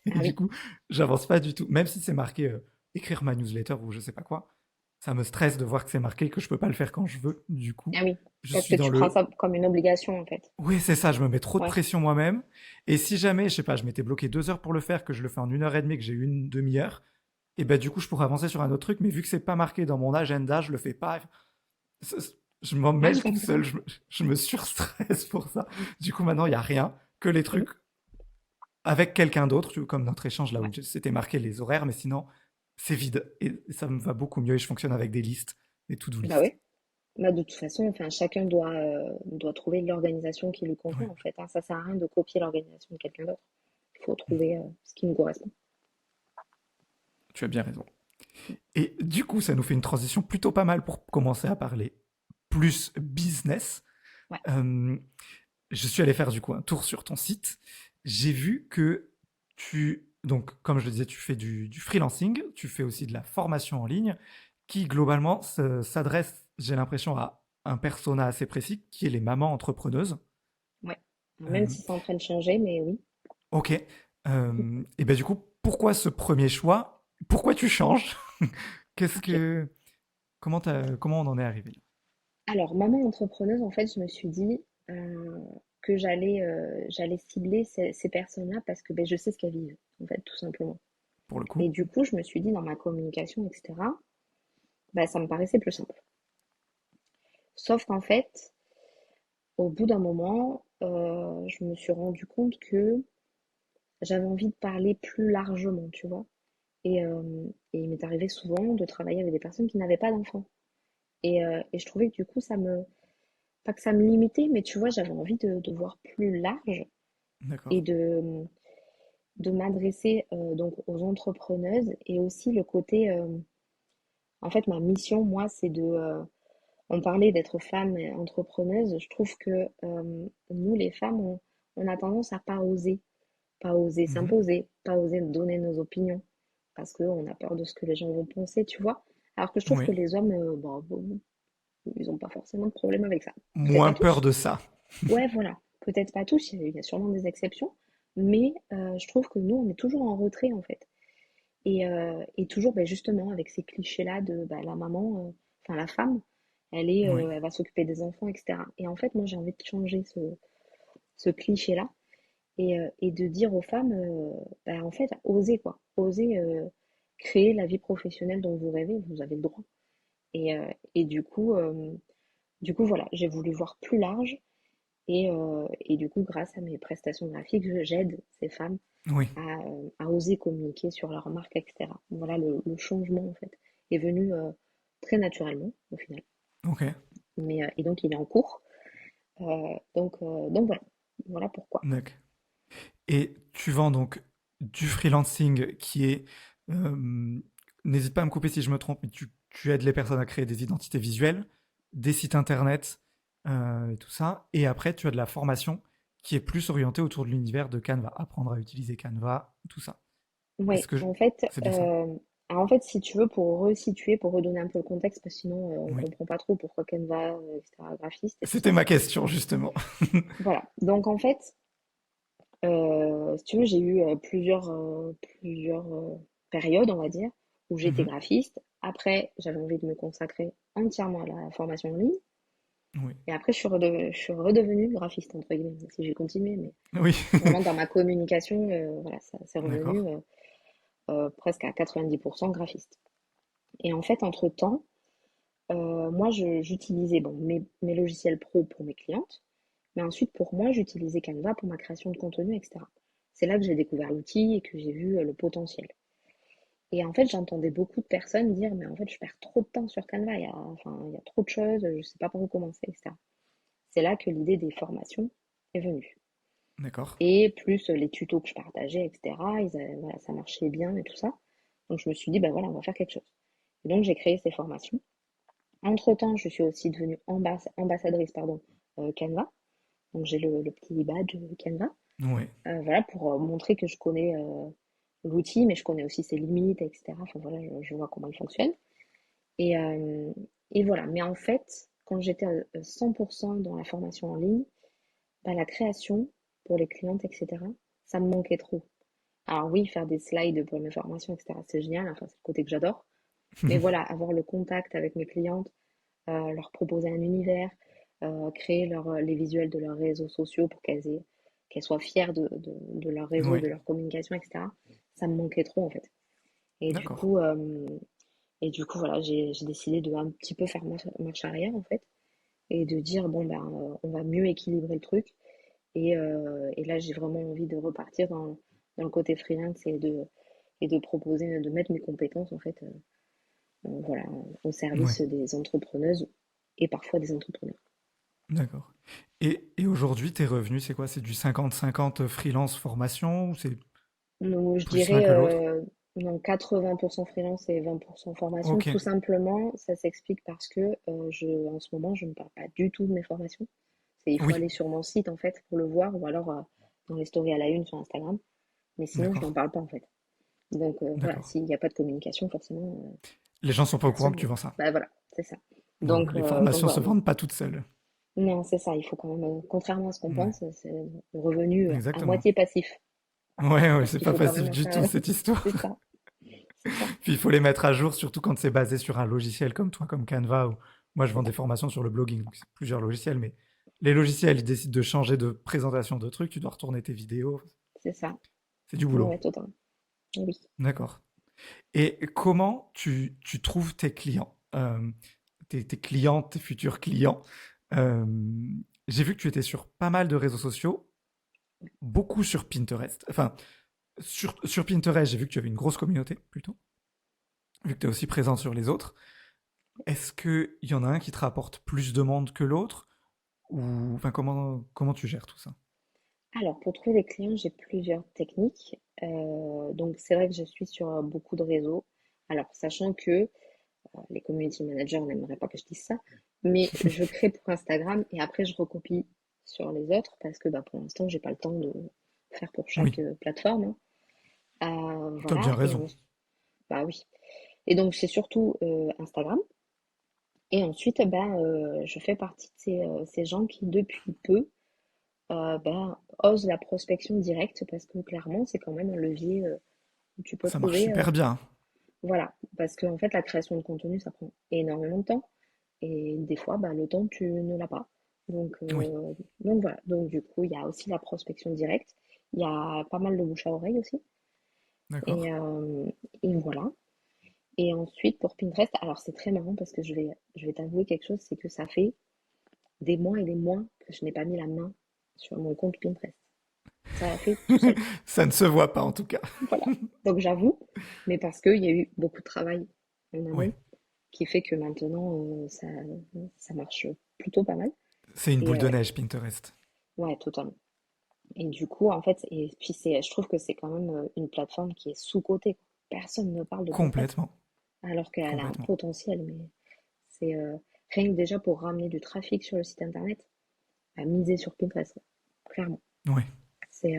Et Ah du oui, coup, j'avance pas du tout. Même si c'est marqué écrire ma newsletter ou je sais pas quoi, ça me stresse de voir que c'est marqué que je peux pas le faire quand je veux. Du coup, ah oui. je Parce suis que dans tu prends le ça comme une obligation en fait. oui, c'est ça, je me mets trop de Ouais. pression moi-même. Et si jamais, je sais pas, je m'étais bloqué 2 heures pour le faire, que je le fais en 1 heure et demie, que j'ai une demi-heure, et ben du coup, je pourrais avancer sur un autre truc, mais vu que c'est pas marqué dans mon agenda, je le fais pas. Je m'en Ah, je mêle tout seul, comprends. je me surstresse pour ça. Du coup, maintenant, il y a rien que les Mhm. trucs avec quelqu'un d'autre, comme notre échange là Ouais. où c'était marqué les horaires, mais sinon, c'est vide. Et ça me va beaucoup mieux et je fonctionne avec des listes, des to-do Bah listes. ouais. Bah, de toute façon, enfin, chacun doit trouver l'organisation qui lui Ouais, convient en fait, hein. Ça sert à rien de copier l'organisation de quelqu'un d'autre. Il faut trouver ce qui nous correspond. tu as bien raison. Et du coup, ça nous fait une transition plutôt pas mal pour commencer à parler plus business. Ouais. Euh, je suis allé faire du coup un tour sur ton site. J'ai vu que donc comme je le disais, tu fais du freelancing, tu fais aussi de la formation en ligne, qui globalement s'adresse, j'ai l'impression, à un persona assez précis, qui est les mamans entrepreneuses. Ouais. Alors, même Euh, si c'est en train de changer, mais oui. ok. Et ben du coup, pourquoi ce premier choix? Pourquoi tu changes? Qu'est-ce Ok. que comment on en est arrivé là? Alors, maman entrepreneuse, en fait, je me suis dit que j'allais cibler ces personnes-là parce que ben, je sais ce qu'elles vivent, en fait, tout simplement. Pour le coup? Et du coup, je me suis dit dans ma communication, etc., bah, ça me paraissait plus simple. Sauf qu'en fait, au bout d'un moment, je me suis rendu compte que j'avais envie de parler plus largement, tu vois. Et il m'est arrivé souvent de travailler avec des personnes qui n'avaient pas d'enfants. Et je trouvais que du coup, pas que ça me limitait, mais tu vois, j'avais envie de voir plus large D'accord. et de m'adresser donc aux entrepreneuses et aussi le côté, en fait, ma mission, moi, c'est on parlait d'être femme et entrepreneuse, je trouve que nous, les femmes, on a tendance à pas oser Mhm. s'imposer, pas oser donner nos opinions, parce qu'on a peur de ce que les gens vont penser, tu vois. Alors que je trouve que Oui. les hommes, bon, ils n'ont pas forcément de problème avec ça. Peut-être Moins pas peur tous. de ça. Ouais, voilà. Peut-être pas tous, il y a sûrement des exceptions. Mais je trouve que nous, on est toujours en retrait, en fait. Et toujours, ben, justement, avec ces clichés-là de bah, la maman, enfin la femme, Oui. elle va s'occuper des enfants, etc. Et en fait, moi, j'ai envie de changer ce cliché-là et de dire aux femmes, bah, en fait, osez, quoi. Osez créer la vie professionnelle dont vous rêvez, vous avez le droit. Et du coup, voilà, j'ai voulu voir plus large et du coup, grâce à mes prestations graphiques, j'aide ces femmes Oui. à oser communiquer sur leur marque, etc. Voilà, le changement, en fait, est venu très naturellement, au final. Ok. Et donc, il est en cours. Donc voilà. Voilà pourquoi. D'accord. Et tu vends donc du freelancing qui est. euh, N'hésite pas à me couper si je me trompe, mais tu aides les personnes à créer des identités visuelles, des sites internet et tout ça. Et après, tu as de la formation qui est plus orientée autour de l'univers de Canva, apprendre à utiliser Canva, tout ça. Ouais, Est-ce que en fait, c'est bien ça? si tu veux, pour resituer, pour redonner un peu le contexte, parce que sinon on Oui. comprend pas trop pourquoi Canva, etc., graphiste et tout C'était ça. ma question, justement. Voilà. Donc en fait, si tu veux, j'ai eu plusieurs périodes, on va dire, où j'étais Mhm. graphiste. Après, j'avais envie de me consacrer entièrement à la formation en ligne. Oui. Et après, je suis redevenue graphiste, entre guillemets, même si j'ai continué, mais Oui. vraiment dans ma communication, voilà, ça c'est D'accord. revenu presque à 90% graphiste. Et en fait, entre-temps, moi, j'utilisais bon, mes logiciels pro pour mes clientes, mais ensuite, pour moi, j'utilisais Canva pour ma création de contenu, etc. C'est là que j'ai découvert l'outil et que j'ai vu le potentiel. Et en fait, j'entendais beaucoup de personnes dire, mais en fait, je perds trop de temps sur Canva, enfin, il y a trop de choses, je ne sais pas par où commencer, etc. C'est là que l'idée des formations est venue. D'accord. Et plus les tutos que je partageais, etc., voilà, ça marchait bien et tout ça. Donc, je me suis dit, ben voilà, on va faire quelque chose. Et donc, j'ai créé ces formations. Entre-temps, je suis aussi devenue ambassadrice, pardon, Canva. Donc j'ai le petit badge Canva. Ouais. Voilà, pour montrer que je connais l'outil, mais je connais aussi ses limites, etc. Enfin voilà, je vois comment il fonctionne. Et, euh, et voilà. Mais en fait, quand j'étais à 100% dans la formation en ligne, bah, la création pour les clientes, etc., ça me manquait trop. Alors oui, faire des slides pour mes formations, etc., c'est génial, enfin, c'est le côté que j'adore. Mais voilà, avoir le contact avec mes clientes, leur proposer un univers, créer les visuels de leurs réseaux sociaux pour qu'elles soient fières de leur réseau, Ouais. de leur communication, etc., ça me manquait trop en fait. Et du D'accord. coup, euh, et du coup, voilà, j'ai décidé de un petit peu faire marche arrière en fait et de dire bon ben on va mieux équilibrer le truc et là j'ai vraiment envie de repartir dans le côté freelance et de proposer de mettre mes compétences en fait voilà au Ouais. service des entrepreneuses et parfois des entrepreneurs. D'accord. Et aujourd'hui, tes revenus, c'est quoi? C'est du 50-50 freelance formation ou c'est Donc je plus l'un dirais que l'autre? non, 80% freelance et 20% formation. Ok. Tout simplement, ça s'explique parce que en ce moment, je ne parle pas du tout de mes formations. Il faut Oui. aller sur mon site en fait pour le voir ou alors dans les stories à la une sur Instagram. Mais sinon, je D'accord. n'en parle pas en fait. Donc voilà, D'accord. s'il n'y a pas de communication, forcément, Les gens sont pas au courant personne. que tu vends ça. Bah voilà, c'est ça. Bon, Donc, les donc formations voilà. se vendent pas toutes seules. Non, c'est ça. Il faut quand même, contrairement à ce qu'on Ouais. pense, c'est le revenu à Exactement. moitié passif. Ouais, ouais, Parce c'est qu'il pas faut quand même facile en du faire. tout cette histoire. C'est ça, c'est ça. Puis il faut les mettre à jour, surtout quand c'est basé sur un logiciel comme toi, comme Canva. Ou... Moi, je C'est vends ça, des formations sur le blogging, donc c'est plusieurs logiciels, mais les logiciels, ils décident de changer de présentation de trucs, tu dois retourner tes vidéos. c'est ça. C'est du Ouais, boulot. ouais, totalement. Oui. D'accord. Et comment tu trouves tes clients, tes clientes, tes futurs clients? Euh, j'ai vu que tu étais sur pas mal de réseaux sociaux, beaucoup sur Pinterest. Enfin, sur Pinterest, j'ai vu que tu avais une grosse communauté, plutôt, vu que tu es aussi présent sur les autres. Est-ce qu'il y en a un qui te rapporte plus de monde que l'autre? Ou enfin, comment tu gères tout ça? Alors, pour trouver des clients, j'ai plusieurs techniques. Donc, c'est vrai que je suis sur beaucoup de réseaux. Alors, sachant que les community managers n'aimeraient pas que je dise ça, mais je crée pour Instagram et après je recopie sur les autres parce que bah, pour l'instant, j'ai pas le temps de faire pour chaque Oui, plateforme, hein. tu as bien Voilà, raison. bah oui. Et donc, c'est surtout Instagram. Et ensuite, ben, je fais partie de ces gens qui, depuis peu, ben, osent la prospection directe parce que clairement, c'est quand même un levier où tu peux Ça marche trouver. super bien. Voilà, parce qu'en fait, la création de contenu, ça prend énormément de temps. Et des fois, bah, le temps, tu ne l'as pas. Donc, Oui, euh, donc voilà. Donc du coup, il y a aussi la prospection directe. Il y a pas mal de bouche à oreille aussi. d'accord. Et, et voilà. Et ensuite, pour Pinterest, alors c'est très marrant parce que je vais t'avouer quelque chose, c'est que ça fait des mois et des mois que je n'ai pas mis la main sur mon compte Pinterest. Ça a fait tout seul. Ça ne se voit pas en tout cas. Voilà. Donc j'avoue, mais parce qu'il y a eu beaucoup de travail en Oui, amont qui fait que maintenant ça marche plutôt pas mal. c'est une Et boule de neige, Pinterest. ouais, totalement. Et du coup, en fait, et puis je trouve que c'est quand même une plateforme qui est sous-cotée. Personne ne parle de Pinterest, Complètement, alors qu'elle a un complètement. potentiel, mais c'est rien que déjà pour ramener du trafic sur le site internet, à miser sur Pinterest, clairement. Oui, C'est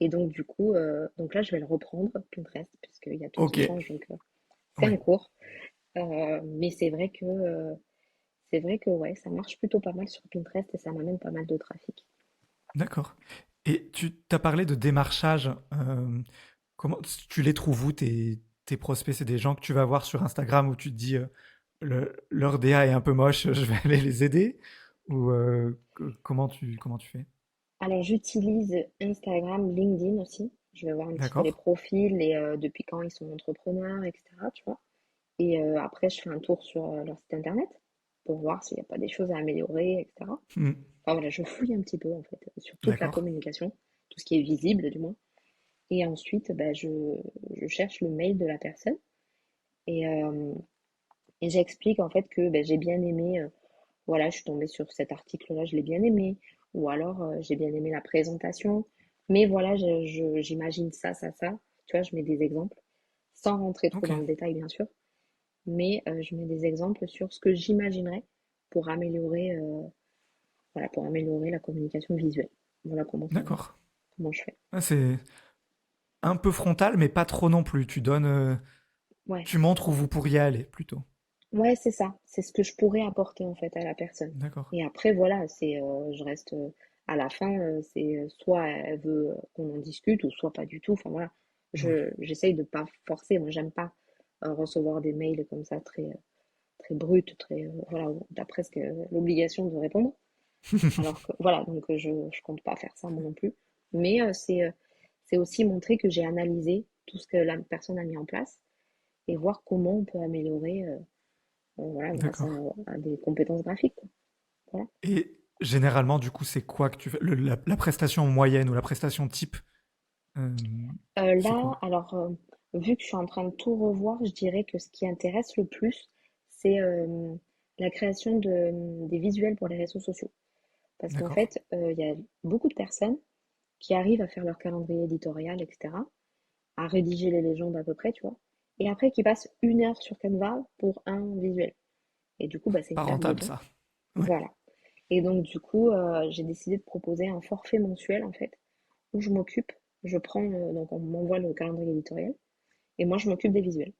et donc du coup, donc là, je vais le reprendre Pinterest puisqu'il y a tout ok, qui change, donc c'est oui, en cours. Mais c'est vrai que ouais, ça marche plutôt pas mal sur Pinterest et ça m'amène pas mal de trafic. d'accord. Et tu t'as parlé de démarchage. Comment tu les trouves où tes prospects? C'est des gens que tu vas voir sur Instagram où tu te dis leur DA est un peu moche, je vais aller les aider? Ou comment tu fais? Alors j'utilise Instagram, LinkedIn aussi. Je vais voir un petit peu les D'accord. profils et depuis quand ils sont entrepreneurs, etc. Tu vois. Et après, je fais un tour sur leur site internet pour voir s'il n'y a pas des choses à améliorer, etc. Hmm, Enfin voilà, je fouille un petit peu en fait sur toute la d'accord. communication, tout ce qui est visible du moins. Et ensuite, bah, je cherche le mail de la personne et, euh, et j'explique en fait que bah, j'ai bien aimé, voilà, je suis tombée sur cet article-là, je l'ai bien aimé, ou alors j'ai bien aimé la présentation, mais voilà, j'imagine ça, ça, ça. Tu vois, je mets des exemples, sans rentrer trop Ok. dans le détail bien sûr, mais je mets des exemples sur ce que j'imaginerais pour améliorer voilà, pour améliorer la communication visuelle. Voilà D'accord. comment je fais. Ah, c'est un peu frontal, mais pas trop non plus. Ouais, Tu montres où vous pourriez aller, plutôt. ouais, c'est ça. C'est ce que je pourrais apporter en fait à la personne. D'accord. Et après, voilà, je reste à la fin, soit elle veut qu'on en discute ou soit pas du tout. Enfin voilà, Oui. j'essaye de pas forcer. Moi, j'aime pas recevoir des mails comme ça très brut, voilà, où t'as presque l'obligation de répondre. Alors que voilà, donc je compte pas faire ça moi non plus. Mais c'est aussi montrer que j'ai analysé tout ce que la personne a mis en place et voir comment on peut améliorer, voilà, grâce D'accord. à des compétences graphiques, quoi. Voilà. Et généralement, du coup, c'est quoi que tu fais? La prestation moyenne ou la prestation type, euh, c'est Là, quoi? alors, vu que je suis en train de tout revoir, je dirais que ce qui intéresse le plus, c'est la création des visuels pour les réseaux sociaux. Parce qu'en D'accord. fait, il y a beaucoup de personnes qui arrivent à faire leur calendrier éditorial, etc., à rédiger les légendes à peu près, tu vois, et après qui passent 1 heure sur Canva pour un visuel. Et du coup, bah, c'est une Pas perte de rentable, temps. ça. Ouais. Voilà. Et donc, du coup, j'ai décidé de proposer un forfait mensuel, en fait, où je m'occupe, je prends, donc on m'envoie le calendrier éditorial, et moi, je m'occupe des visuels.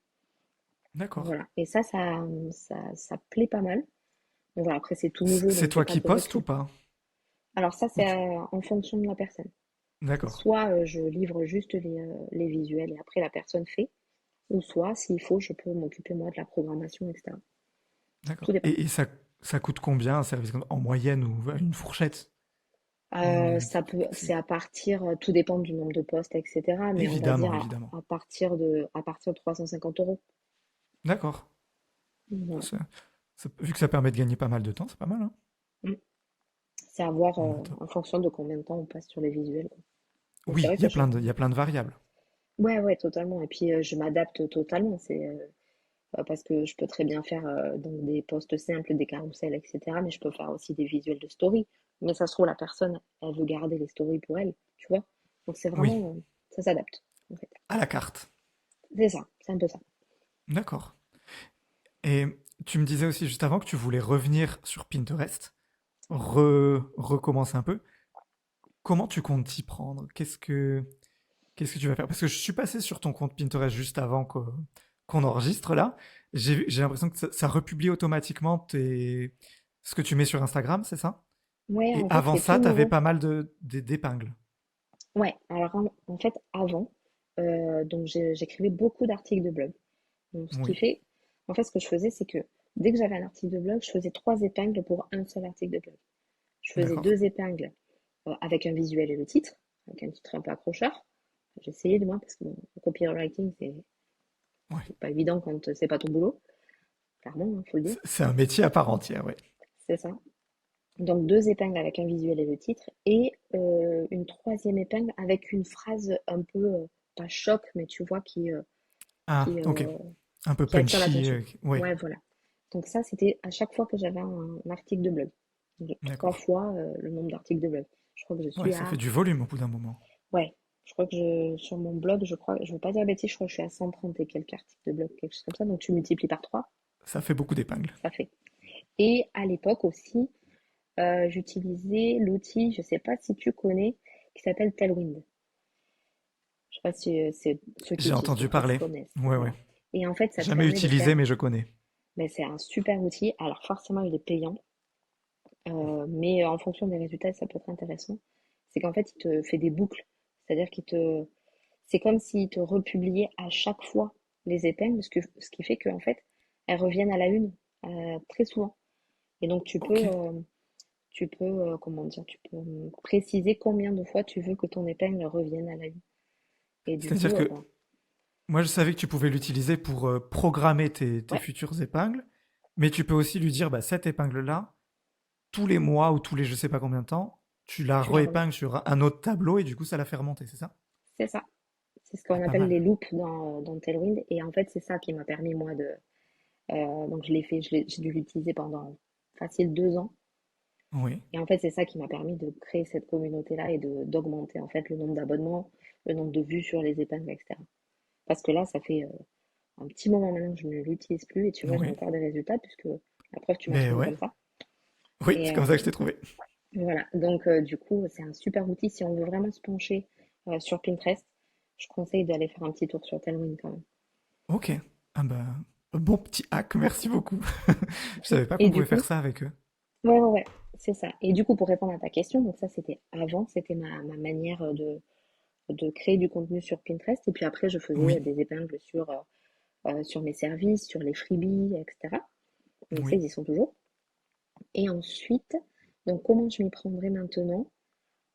D'accord. Voilà. Et ça plaît pas mal. Donc voilà, après, c'est tout nouveau, C'est donc j'ai toi pas qui de postes ou recul. pas? Alors ça, Ou c'est tu- en fonction de la personne. C'est D'accord. soit je livre juste les visuels et après la personne fait, ou soit, s'il faut, je peux m'occuper moi de la programmation, etc. Tout D'accord. dépend. Et ça coûte combien un service en moyenne ou une fourchette? C'est à partir, tout dépend du nombre de postes, etc. Mais on va dire Évidemment, évidemment. à partir de 350 euros. D'accord. Voilà. Ça- Vu que ça permet de gagner pas mal de temps, c'est pas mal, hein? Mm. C'est à voir Bon, bah, top. en fonction de combien de temps on passe sur les visuels, quoi. Mais c'est Oui, vrai que il y a plein de variables. ouais, ouais, totalement. Et puis je m'adapte totalement. Parce que je peux très bien faire donc des posts simples, des carousels, etc. Mais je peux faire aussi des visuels de story. Mais ça se trouve, la personne, elle veut garder les stories pour elle, tu vois. Donc c'est Oui, vraiment, ça s'adapte, en fait. à la carte. C'est ça, c'est un peu ça. D'accord. Et tu me disais aussi juste avant que tu voulais revenir sur Pinterest, recommencer un peu. Comment tu comptes t'y prendre? Qu'est-ce que tu vas faire? Parce que je suis passé sur ton compte Pinterest juste avant qu'on enregistre là. J'ai l'impression que ça republie automatiquement ce que tu mets sur Instagram, c'est ça? Ouais, Et en fait, avant c'est tout ça, tu avais nouveau. pas mal d'épingles. Ouais, alors en fait, avant, donc j'écrivais beaucoup d'articles de blog. Donc ce qui Oui, fait, en fait, ce que je faisais, c'est que dès que j'avais un article de blog, je faisais 3 épingles pour un seul article de blog. Je faisais d'accord. 2 épingles avec un visuel et le titre, avec un titre un peu accrocheur. J'essayais de moi, parce que bon, le copywriting, Ouais. c'est pas évident quand c'est pas ton boulot, clairement, il faut le dire. C'est un métier à part entière, ouais. C'est ça. Donc 2 épingles avec un visuel et le titre, et une troisième épingle avec une phrase un peu, pas choc, mais tu vois, Ah, qui, ok. Un peu qui attire punchy, l'attention. ouais, Ouais, voilà. Donc ça, c'était à chaque fois que j'avais un article de blog. Donc, 3 d'accord. fois le nombre d'articles de blog. Je crois que je Ouais, suis ça fait à... du volume au bout d'un moment. Ouais, je crois que sur mon blog, je veux pas dire bêtise, je crois que je suis à 130 et quelques articles de blog, quelque chose comme ça. Donc tu multiplies par 3, Ça fait beaucoup d'épingles. ça fait. Et à l'époque aussi, j'utilisais l'outil, je sais pas si tu connais, qui s'appelle Tailwind. Je sais pas si c'est ceux qui J'ai utilisent entendu Pinterest parler. connaissent. Ouais, ouais. Voilà. Et en fait, ça te Jamais permet de utilisé, faire... mais je connais. Mais c'est un super outil. Alors forcément, il est payant. Mais en fonction des résultats, ça peut être intéressant. C'est qu'en fait, il te fait des boucles. C'est-à-dire c'est comme s'il te republiait à chaque fois les épingles, ce qui fait qu'en fait, elles reviennent à la une très souvent. Et donc, Ok. comment dire, tu peux préciser combien de fois tu veux que ton épingle revienne à la une. Et du C'est-à-dire coup, que ben, moi, je savais que tu pouvais l'utiliser pour programmer tes ouais, futures épingles, mais tu peux aussi lui dire, bah, cette épingle-là, tous les mois ou tous les je sais pas combien de temps, tu la tu la remets. re-épingles sur un autre tableau et du coup, ça la fait remonter, c'est ça? C'est ça. C'est ce Ah, qu'on pas appelle les mal. loops dans Tailwind. Et en fait, c'est ça qui m'a permis, moi, donc, j'ai dû l'utiliser pendant facile 2 ans. Oui. Et en fait, c'est ça qui m'a permis de créer cette communauté-là et d'augmenter en fait le nombre d'abonnements, le nombre de vues sur les épingles, etc. Parce que là, ça fait un petit moment maintenant que je ne l'utilise plus et tu vois, j'ai Oui. encore des résultats puisque la preuve, tu m'as Mais trouvé ouais. comme ça. Oui, c'est Et comme ça que je t'ai trouvé. Voilà, donc du coup, c'est un super outil si on veut vraiment se pencher sur Pinterest. Je conseille d'aller faire un petit tour sur Tailwind quand même. Ok. Ah bah, bon petit hack, merci beaucoup. Je savais pas Et qu'on du pouvait faire coup, ça avec eux. ouais, c'est ça. Et du coup, pour répondre à ta question, donc ça c'était avant, c'était ma manière de créer du contenu sur Pinterest. Et puis après, je faisais Oui, des épingles sur mes services, sur les freebies, etc. Donc ça, oui, ils y sont toujours. Et ensuite, donc comment je m'y prendrai maintenant?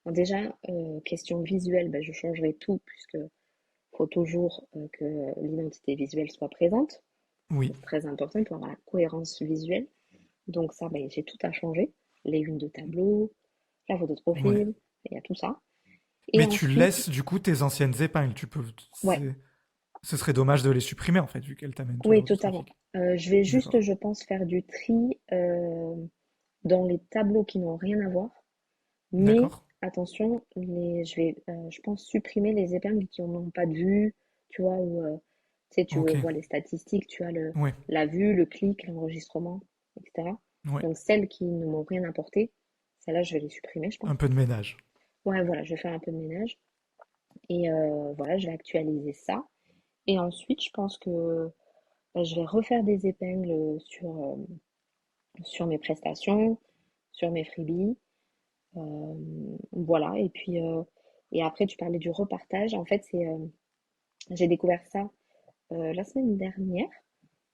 Bon, déjà, question visuelle, ben, je changerai tout puisque faut toujours que l'identité visuelle soit présente. oui. C'est très important pour avoir la cohérence visuelle. Donc ça, ben, j'ai tout à changer. Les unes de tableau, la photo de Ouais. profil, il y a tout ça. Et Mais tu ensuite, laisses du coup tes anciennes épingles. Tu peux. ouais, Ce serait dommage de les supprimer en fait, vu qu'elles t'amènent oui, toujours du totalement. trafic. Je vais juste, D'accord. je pense, faire du tri dans les tableaux qui n'ont rien à voir. Mais D'accord. attention, je vais, je pense, supprimer les épingles qui n'ont pas de vue, tu vois, où tu sais, tu Ok. vois les statistiques, tu as Ouais. la vue, le clic, l'enregistrement, etc. Ouais. Donc celles qui ne m'ont rien apporté, celles-là, je vais les supprimer, je Un pense. peu de ménage. Ouais, voilà, je vais faire un peu de ménage. Et voilà, je vais actualiser ça. Et ensuite, je pense que bah, je vais refaire des épingles sur mes prestations, sur mes freebies. Voilà, et puis et après tu parlais du repartage. En fait, j'ai découvert ça la semaine dernière,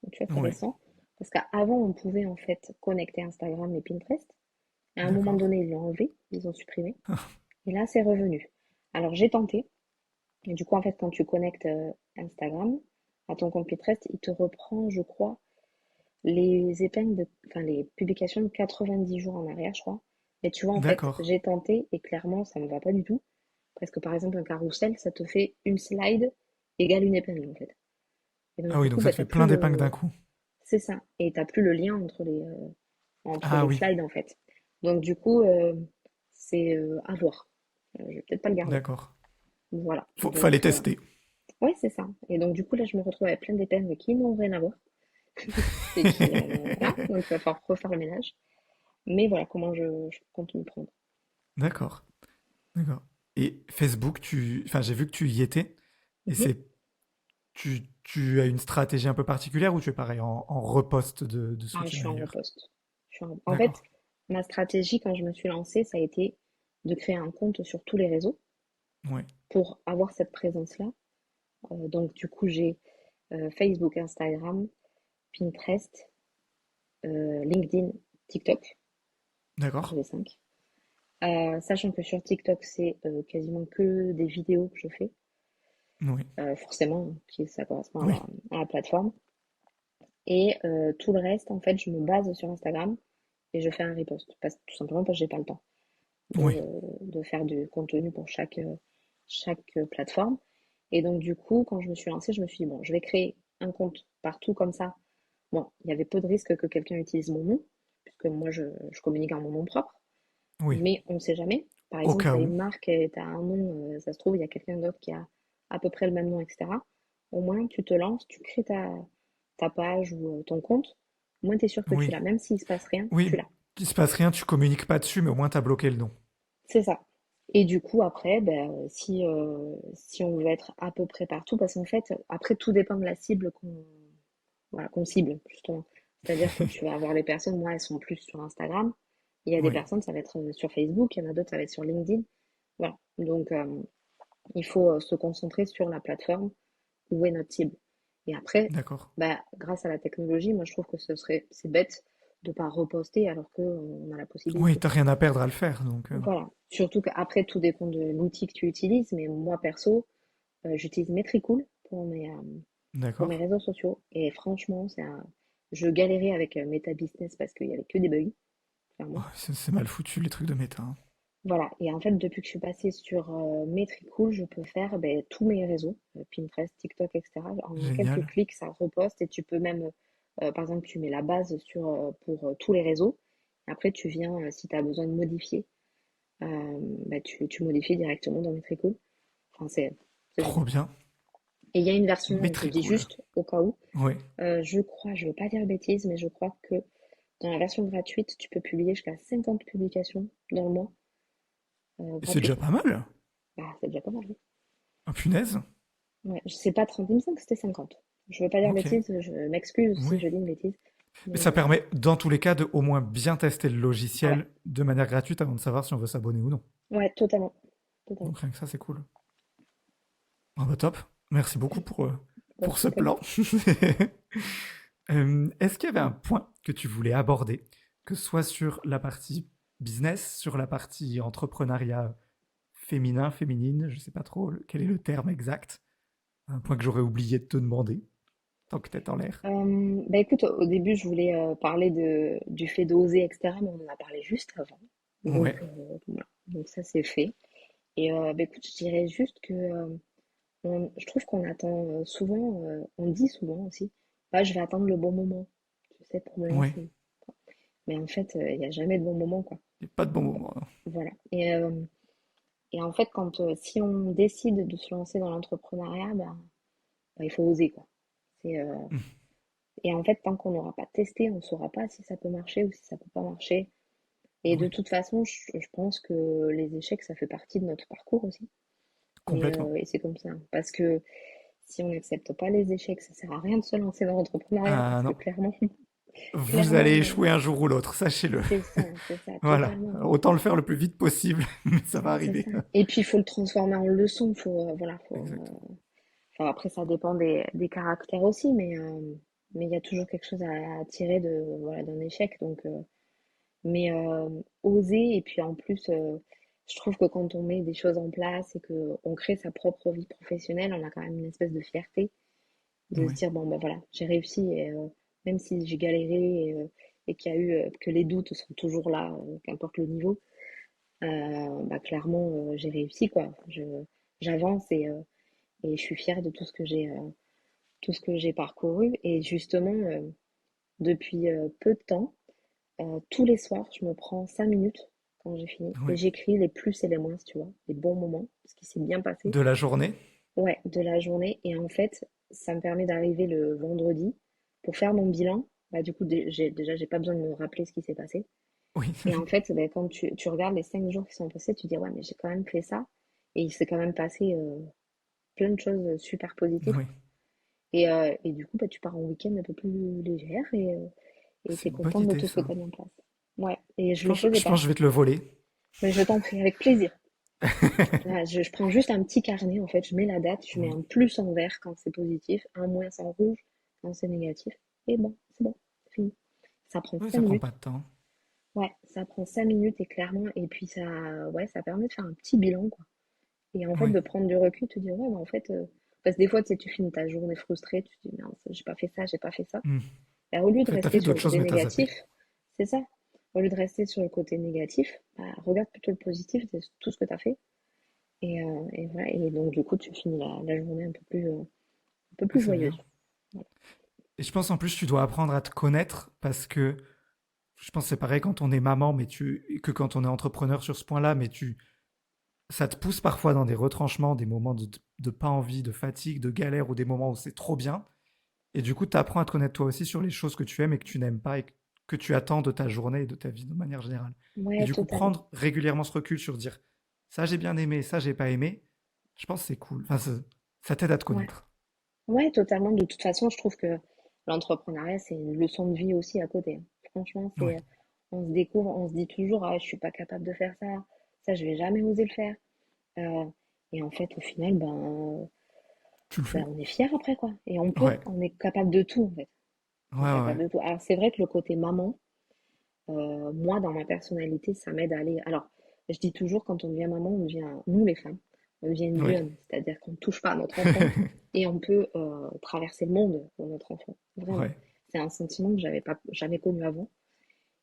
donc tu vois, c'est Ouais. récent, parce qu'avant on pouvait en fait connecter Instagram et Pinterest. À un moment D'accord. donné, ils l'ont enlevé, ils ont supprimé, et là c'est revenu. Alors j'ai tenté, et du coup en fait quand tu connectes Instagram à ton compte Pinterest, il te reprend, je crois, enfin les publications de 90 jours en arrière, je crois. Mais tu vois, en fait, D'accord. j'ai tenté et clairement, ça me va pas du tout. Parce que par exemple, un carrousel, ça te fait une slide égale une épingle, en fait. Et donc, Ah du oui, coup, donc ça bah, te t'as fait plus plein d'épingles d'un le. coup. C'est ça. Et t'as plus le lien entre Ah les oui. slides, en fait. Donc, du coup, c'est à voir. Je vais peut-être pas le garder. D'accord. Voilà. Fallait Donc, tester. ouais, c'est ça. Et donc, du coup, là, je me retrouve avec plein d'épingles qui n'ont rien à voir. Et qui. Voilà. Donc, il va falloir refaire le ménage. Mais voilà comment je compte m'y prendre. D'accord. D'accord. Et Facebook, enfin, j'ai vu que tu y étais. Et Mhm. tu as une stratégie un peu particulière ou tu es pareil en repost de ce que Ah, je tu mets suis en ailleurs? reposte. En fait, D'accord. ma stratégie quand je me suis lancée, ça a été de créer un compte sur tous les réseaux Ouais. pour avoir cette présence-là. Donc, du coup, j'ai Facebook, Instagram, Pinterest, LinkedIn, TikTok. D'accord. J'ai les 5. Sachant que sur TikTok, c'est quasiment que des vidéos que je fais, Oui. forcément, puis ça correspond Oui. à la plateforme. Et tout le reste, en fait, je me base sur Instagram et je fais un repost. Tout simplement parce que j'ai pas le temps Oui. de faire du contenu pour chaque plateforme. Et donc, du coup, quand je me suis lancée, je me suis dit, bon, je vais créer un compte partout comme ça. Bon, il y avait peu de risques que quelqu'un utilise mon nom, puisque moi, je communique en mon nom propre. Oui. Mais on ne sait jamais. Par Au exemple, tu cas as où. une marque, tu as un nom, ça se trouve, il y a quelqu'un d'autre qui a à peu près le même nom, etc. Au moins, tu te lances, tu crées ta page ou ton compte. Au moins, tu es sûr que tu Oui. l'as. Même s'il ne se passe rien, tu Oui. l'as. Qu'il se passe rien, tu communiques pas dessus, mais au moins t'as bloqué le nom. C'est ça. Et du coup, après, ben, si on veut être à peu près partout, parce qu'en fait, après, tout dépend de la cible voilà, qu'on cible, justement. C'est-à-dire que tu vas avoir les personnes, moi, elles sont plus sur Instagram. Il y a des Oui. personnes, ça va être sur Facebook. Il y en a d'autres, ça va être sur LinkedIn. Voilà. Donc, il faut se concentrer sur la plateforme où est notre cible. Et après, D'accord. bah, grâce à la technologie, moi, je trouve que c'est bête de ne pas reposter alors qu'on a la Oui, possibilité. t'as rien à perdre à le faire, donc. Voilà. Surtout qu'après, tout dépend de l'outil que tu utilises. Mais moi, perso, j'utilise Metricool pour mes D'accord. réseaux sociaux. Et franchement, je galérais avec Meta Business parce qu'il y avait que des bugs, Oh, clairement. c'est mal foutu les trucs de méta, hein. Voilà. Et en fait, depuis que je suis passée sur Metricool, je peux faire ben, tous mes réseaux, Pinterest, TikTok, etc. En quelques Génial. clics, ça reposte et tu peux même, par exemple, tu mets la base pour tous les réseaux. Après, tu viens, si tu as besoin de modifier, bah, tu modifies directement dans Metricool. Enfin, c'est Trop génial. bien. Et il y a une version, je dis Métricool. juste au cas où, Oui. je crois, je veux pas dire de bêtises, mais je crois que Dans la version gratuite, tu peux publier jusqu'à 50 publications dans le mois, Et c'est déjà gratuitement. pas mal. Bah, c'est déjà pas mal, oui. Ah, punaise. Ouais, je sais pas 30, il me semble que c'était 50. Je veux pas dire de Ok. bêtises, je m'excuse si Oui. je dis une bêtise. Mais Mais ça permet, dans tous les cas, de au moins bien tester le ouais, logiciel de manière gratuite avant de savoir si on veut s'abonner ou non. ouais, totalement. Totalement. Donc rien que ça, c'est cool. Ah bah top. Merci beaucoup Bah, pour je ce t'en prie. plan. Est-ce qu'il y avait un point que tu voulais aborder, que ce soit sur la partie business, sur la partie entrepreneuriat féminin, féminine, je sais pas trop quel est le terme exact, un point que j'aurais oublié de te demander, tant que t'es en l'air. Bah écoute, au début, je voulais parler du fait d'oser, etc. Mais on en a parlé juste avant. Ouais, Voilà. Donc ça, c'est fait. Et bah écoute, je dirais juste que je trouve qu'on attend souvent, on dit souvent aussi, bah, je vais attendre le bon moment, tu sais, pour me ouais, lancer. Mais en fait, il n'y a jamais de bon moment, quoi. y a pas de bon moment, hein. Voilà. Et en fait, si on décide de se lancer dans l'entrepreneuriat, bah, il faut oser, quoi. C'est, euh, Hmm. et en fait, tant qu'on n'aura pas testé, on ne saura pas si ça peut marcher ou si ça peut pas marcher. Et de Ouais, toute façon, je pense que les échecs, ça fait partie de notre parcours aussi. complètement. Et c'est comme ça. Parce que si on n'accepte pas les échecs, ça sert à rien de se lancer dans l'entrepreneuriat Ah parce que non, clairement, vous allez clairement, échouer un jour ou l'autre, sachez-le. c'est ça, Voilà, totalement. autant le faire le plus vite possible, mais ça va C'est arriver. ça. Et puis, il faut le transformer en leçon. Voilà, Exactement. enfin, après, ça dépend des caractères aussi, mais il y a toujours quelque chose à tirer voilà, d'un échec. Mais oser, et puis en plus, je trouve que quand on met des choses en place et qu'on crée sa propre vie professionnelle, on a quand même une espèce de fierté de se Ouais, dire, bon, ben voilà, j'ai réussi, et même si j'ai galéré et qu'il y a eu, que les doutes sont toujours là, qu'importe le niveau, bah, clairement, j'ai réussi, quoi. J'avance et je suis fière de tout ce que j'ai parcouru. Et justement, depuis peu de temps, tous les soirs, je me prends 5 minutes quand j'ai fini et ouais. j'écris les plus et les moins, tu vois, les bons moments, ce qui s'est bien passé, De la journée? ouais, de la journée. Et en fait, ça me permet d'arriver le vendredi pour faire mon bilan. Bah, du coup, j'ai pas besoin de me rappeler ce qui s'est passé. Oui, Et en fait, bah, quand tu regardes les 5 jours qui sont passés, tu dis, ouais, mais j'ai quand même fait ça. Et il s'est quand même passé plein de choses super positives. oui. Et du coup, bah, tu pars en week-end un peu plus légère et C'est t'es une bonne contente de idée, tout ce que ça. tu as mis en place. Ouais, et Je je le pense, faisais je pense pas. que je vais te le voler. Mais je t'en prie, avec plaisir. Là, je prends juste un petit carnet, en fait, je mets la date, je mets Oui. un plus en vert quand c'est positif, un moins en rouge quand c'est négatif. Et bon, c'est fini. Ça prend Oui, 5 ça prend minutes. pas de temps. Ouais, ça prend 5 minutes et clairement, et puis ouais, ça permet de faire un petit bilan, quoi. Et en fait, Oui. de prendre du recul, te dire, ouais, mais en fait, parce que des fois, tu sais, tu finis ta journée frustrée, tu te dis, merde, j'ai pas fait ça, j'ai pas fait ça. Hmm. Et au lieu En de fait, t'as rester fait sur le d'autres choses, côté mais t'as zappé. négatif, c'est ça. Au lieu de rester sur le côté négatif, bah, regarde plutôt le positif de tout ce que tu as fait. Et voilà. Et donc, du coup, tu finis la journée un peu plus C'est bien. joyeuse. Voilà. Et je pense en plus, tu dois apprendre à te connaître parce que je pense que c'est pareil quand on est maman, que quand on est entrepreneur sur ce point-là, ça te pousse parfois dans des retranchements, des moments de pas envie, de fatigue, de galère ou des moments où c'est trop bien. Et du coup, tu apprends à te connaître toi aussi sur les choses que tu aimes et que tu n'aimes pas et que tu attends de ta journée et de ta vie de manière générale. Et Ouais, du coup, totalement. prendre régulièrement ce recul sur dire ça j'ai bien aimé, ça j'ai pas aimé, je pense que c'est cool. Enfin, ça t'aide à te Ouais. connaître. Ouais, totalement. De toute façon, je trouve que l'entrepreneuriat, c'est une leçon de vie aussi à côté, hein. Franchement, Ouais, on se découvre, on se dit toujours, ah, je suis pas capable de faire ça, je vais jamais oser le faire. Euh, et en fait, au final, tu le fais. on est fier après, quoi. Et Ouais, on est capable de tout, en fait. ouais, On est ouais, ouais. capable de tout. Alors, c'est vrai que le côté maman, moi, dans ma personnalité, ça m'aide à aller. Alors, je dis toujours, quand on devient maman, on devient, nous les femmes, on devient une Oui. lionne, c'est-à-dire qu'on ne touche pas à notre enfant et on peut traverser le monde pour notre enfant. Vraiment. Ouais, C'est un sentiment que j'avais pas jamais connu avant.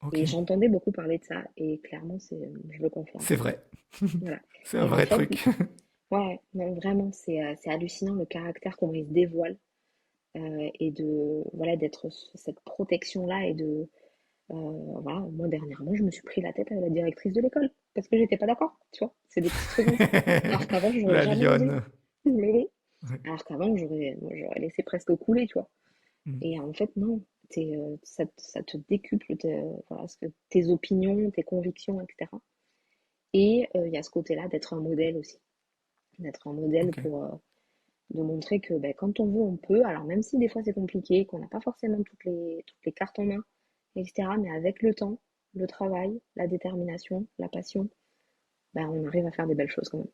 ok. Et j'entendais beaucoup parler de ça. Et clairement, je le confirme. C'est vrai. Voilà. C'est un Et en vrai fait, truc. ouais, non, vraiment, c'est hallucinant le caractère, comment il se dévoile. Et voilà, d'être cette protection-là et voilà, moi dernièrement, je me suis pris la tête à la directrice de l'école parce que j'étais pas d'accord, tu vois. C'est des petits trucs comme ça. Alors qu'avant, j'aurais La jamais osé. lionne. Mais oui. Ouais. Alors qu'avant, moi, j'aurais laissé presque couler, tu vois. Mm. Et en fait, non. ça te décuple voilà, tes opinions, tes convictions, etc. Et il y a ce côté-là d'être un modèle aussi. D'être un modèle Ok. pour de montrer que ben, quand on veut, on peut. Alors même si des fois c'est compliqué, qu'on n'a pas forcément toutes les cartes en main, etc. Mais avec le temps, le travail, la détermination, la passion, ben, on arrive à faire des belles choses quand même.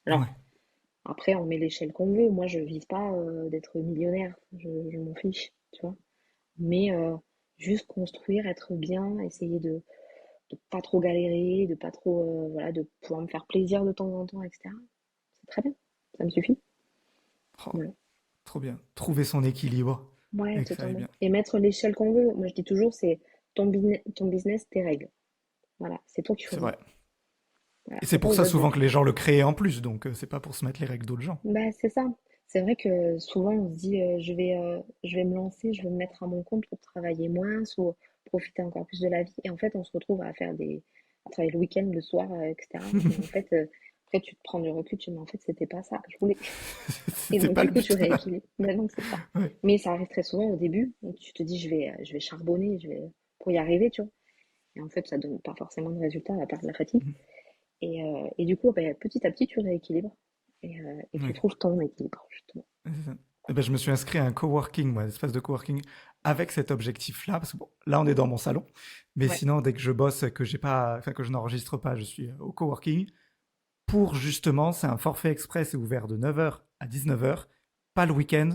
Alors, Ouais. après, on met l'échelle qu'on veut. Moi, je vise pas d'être millionnaire. Je m'en fiche, tu vois. Mais juste construire, être bien, essayer de pas trop galérer, de pas trop, voilà, de pouvoir me faire plaisir de temps en temps, etc. C'est très bien. Ça me suffit. Oh, Voilà. trop bien. Trouver son équilibre Ouais, et que ça aille totalement. bien. Et mettre l'échelle qu'on veut. Moi, je dis toujours, c'est ton business, tes règles. Voilà, c'est toi qui C'est choisis. vrai. Voilà, Et c'est c'est pas pour aux ça autres de souvent que faire. les gens le créent en plus, donc c'est pas pour se mettre les règles d'autres gens. Bah, c'est ça. C'est vrai que souvent on se dit je vais me lancer, je vais me mettre à mon compte pour travailler moins ou profiter encore plus de la vie. Et en fait, on se retrouve à faire à travailler le week-end, le soir, etc. Et en fait, après tu te prends du recul, tu te dis mais en fait c'était pas ça que je voulais. Et C'était donc pas du le coup tu but. rééquilibres. Mais non, c'est ça. Ouais. Mais ça arrive très souvent au début. Donc, tu te dis je vais charbonner, pour y arriver, tu vois. Et en fait, ça donne pas forcément de résultat à part de la fatigue. Et du coup, ben, petit à petit, tu rééquilibres et tu Ouais. trouves ton équilibre, justement. C'est ça. Eh ben, je me suis inscrit à un coworking, moi, un espace de coworking, avec cet objectif-là, parce que bon, là, on est dans mon salon, mais Ouais. sinon, dès que je bosse, que j'ai pas, enfin, que je n'enregistre pas, je suis au coworking, pour justement, c'est un forfait express, c'est ouvert de 9h à 19h, pas le week-end,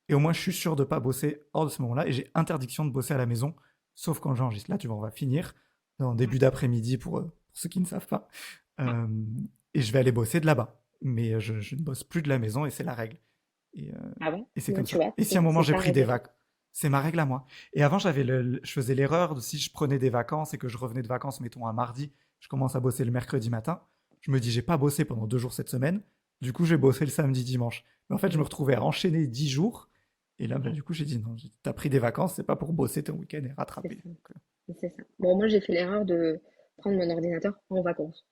et au moins, je suis sûr de pas bosser hors de ce moment-là, et j'ai interdiction de bosser à la maison, sauf quand j'enregistre. Là, tu vois, on va finir, en Ouais. début d'après-midi, pour ceux qui ne savent pas, Ouais. Euh, et je vais aller bosser de là-bas. Mais je ne bosse plus de la maison, et c'est la règle. Et, euh, Ah ouais? et c'est Ouais, comme tu ça. vois, Et si à un moment c'est j'ai ta pris règle des à toi. vacances, c'est ma règle à moi. Et avant, je faisais l'erreur de si je prenais des vacances et que je revenais de vacances, mettons un mardi, je commence à bosser le mercredi matin. Je me dis, j'ai pas bossé pendant 2 jours cette semaine. Du coup, j'ai bossé le samedi, dimanche. Mais en fait, je me Mm. retrouvais à enchaîner 10 jours. Et là, bah, Ouais, du coup, j'ai dit, non, t'as pris des vacances, c'est pas pour bosser ton week-end et c'est rattraper. ça. C'est ça. Bon, moi, j'ai fait l'erreur de prendre mon ordinateur en vacances.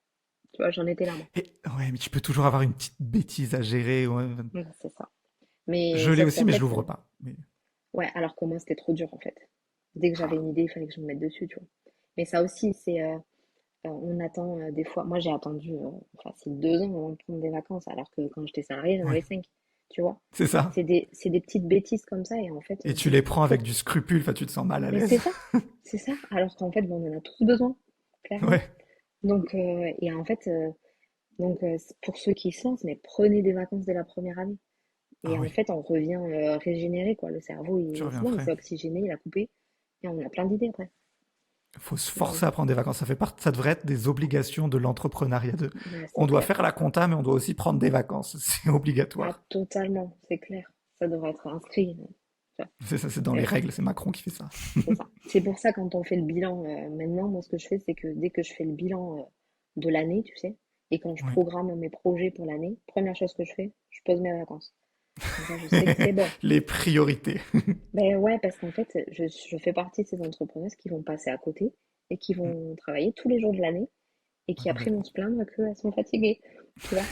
Tu vois, j'en étais là, moi. Et ouais, mais tu peux toujours avoir une petite bêtise à gérer. Ouais. Ouais, c'est ça. Mais Je l'ai sauf aussi, qu'en mais je fait, l'ouvre pas. Mais ouais, alors que moi, c'était trop dur, en fait. Dès que j'avais ah, une idée, il fallait que je me mette dessus, tu vois. Mais ça aussi, on attend des fois. Moi, j'ai attendu facile 2 ans avant de prendre des vacances, alors que quand j'étais salariée, j'en ouais, avais 5. Tu vois? c'est ça. C'est des petites bêtises comme ça, et en fait, Et tu les prends avec pour du scrupule, enfin, tu te sens mal à mais l'aise. c'est ça. Alors qu'en fait, bon, on en a tous besoin, clairement. Ouais. Donc, et en fait, pour ceux qui se lancent, mais prenez des vacances dès la première année. Ah Et en oui, fait, on revient régénéré, quoi. Le cerveau, tu c'est reviens bon, il frais. s'est oxygéné, il a coupé, et on a plein d'idées après. Il faut se Donc, forcer à prendre des vacances. Ça devrait être des obligations de l'entrepreneuriat. bah, On c'est doit clair. faire la compta, mais on doit aussi prendre des vacances. C'est Ah, obligatoire. totalement, c'est clair. Ça devrait être inscrit. Tu vois. C'est ça, c'est dans les Mais règles. C'est Macron qui fait ça. c'est ça. C'est pour ça, quand on fait le bilan, maintenant, moi, ce que je fais, c'est que dès que je fais le bilan de l'année, tu sais, et quand je Oui. programme mes projets pour l'année, première chose que je fais, je pose mes vacances. Comme ça, je sais que c'est bon. Les priorités. Ben ouais, parce qu'en fait, je fais partie de ces entrepreneurs qui vont passer à côté et qui vont travailler tous les jours de l'année et Ouais, qui après vont complètement. se plaindre qu'elles sont fatiguées. Tu vois?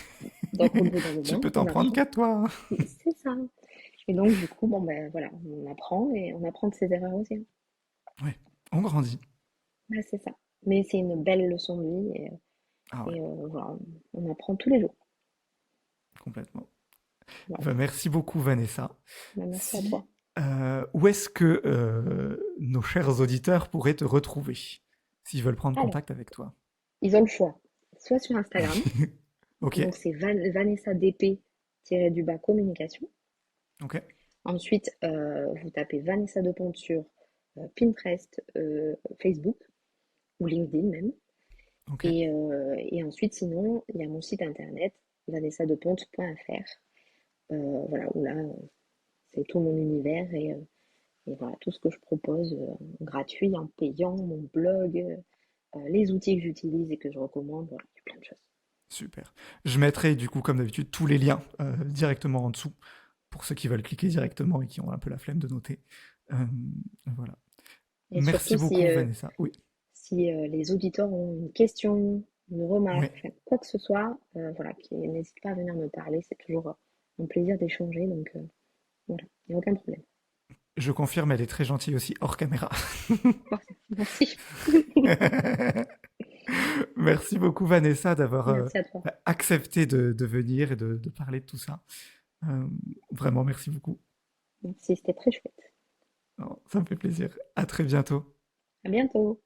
Donc, au bout d'un Tu moment, peux t'en on prendre apprend. qu'à toi. C'est ça. Et donc, du coup, bon, ben voilà, on apprend et on apprend de ses erreurs aussi, hein. Oui, on grandit. Ben, c'est ça. Mais c'est une belle leçon de vie Ah ouais, voilà, on apprend tous les jours. complètement. Voilà. Ben, merci beaucoup, Vanessa. Ben, merci à toi. Si, où est-ce que nos chers auditeurs pourraient te retrouver s'ils veulent prendre Alors, contact avec toi? ils ont le choix. Soit sur Oui. Instagram, Ok, donc c'est Vanessa DP-du-bas communication. ok, Ensuite, vous tapez Vanessa de Ponte sur Pinterest, Facebook ou LinkedIn même. ok. Et ensuite, sinon, il y a mon site internet vanessadeponte.fr. Voilà, où là, c'est tout mon univers et voilà, tout ce que je propose en gratuit, en payant, mon blog, les outils que j'utilise et que je recommande, voilà, il y a plein de choses. Super. Je mettrai du coup, comme d'habitude, tous les liens directement en dessous pour ceux qui veulent cliquer directement et qui ont un peu la flemme de noter. Euh, voilà. Et Merci surtout, beaucoup, Vanessa. Oui, si les auditeurs ont une question, une oui, remarque, enfin, quoi que ce soit, voilà, qui n'hésite pas à venir me parler. C'est toujours un plaisir d'échanger, donc voilà, il n'y a aucun problème. Je confirme, elle est très gentille aussi hors caméra. Merci. Merci beaucoup Vanessa d'avoir Merci à toi. accepté de venir et de parler de tout ça. Euh, Vraiment, merci beaucoup. Merci, c'était très chouette. Oh, ça me fait plaisir. À très bientôt. À bientôt.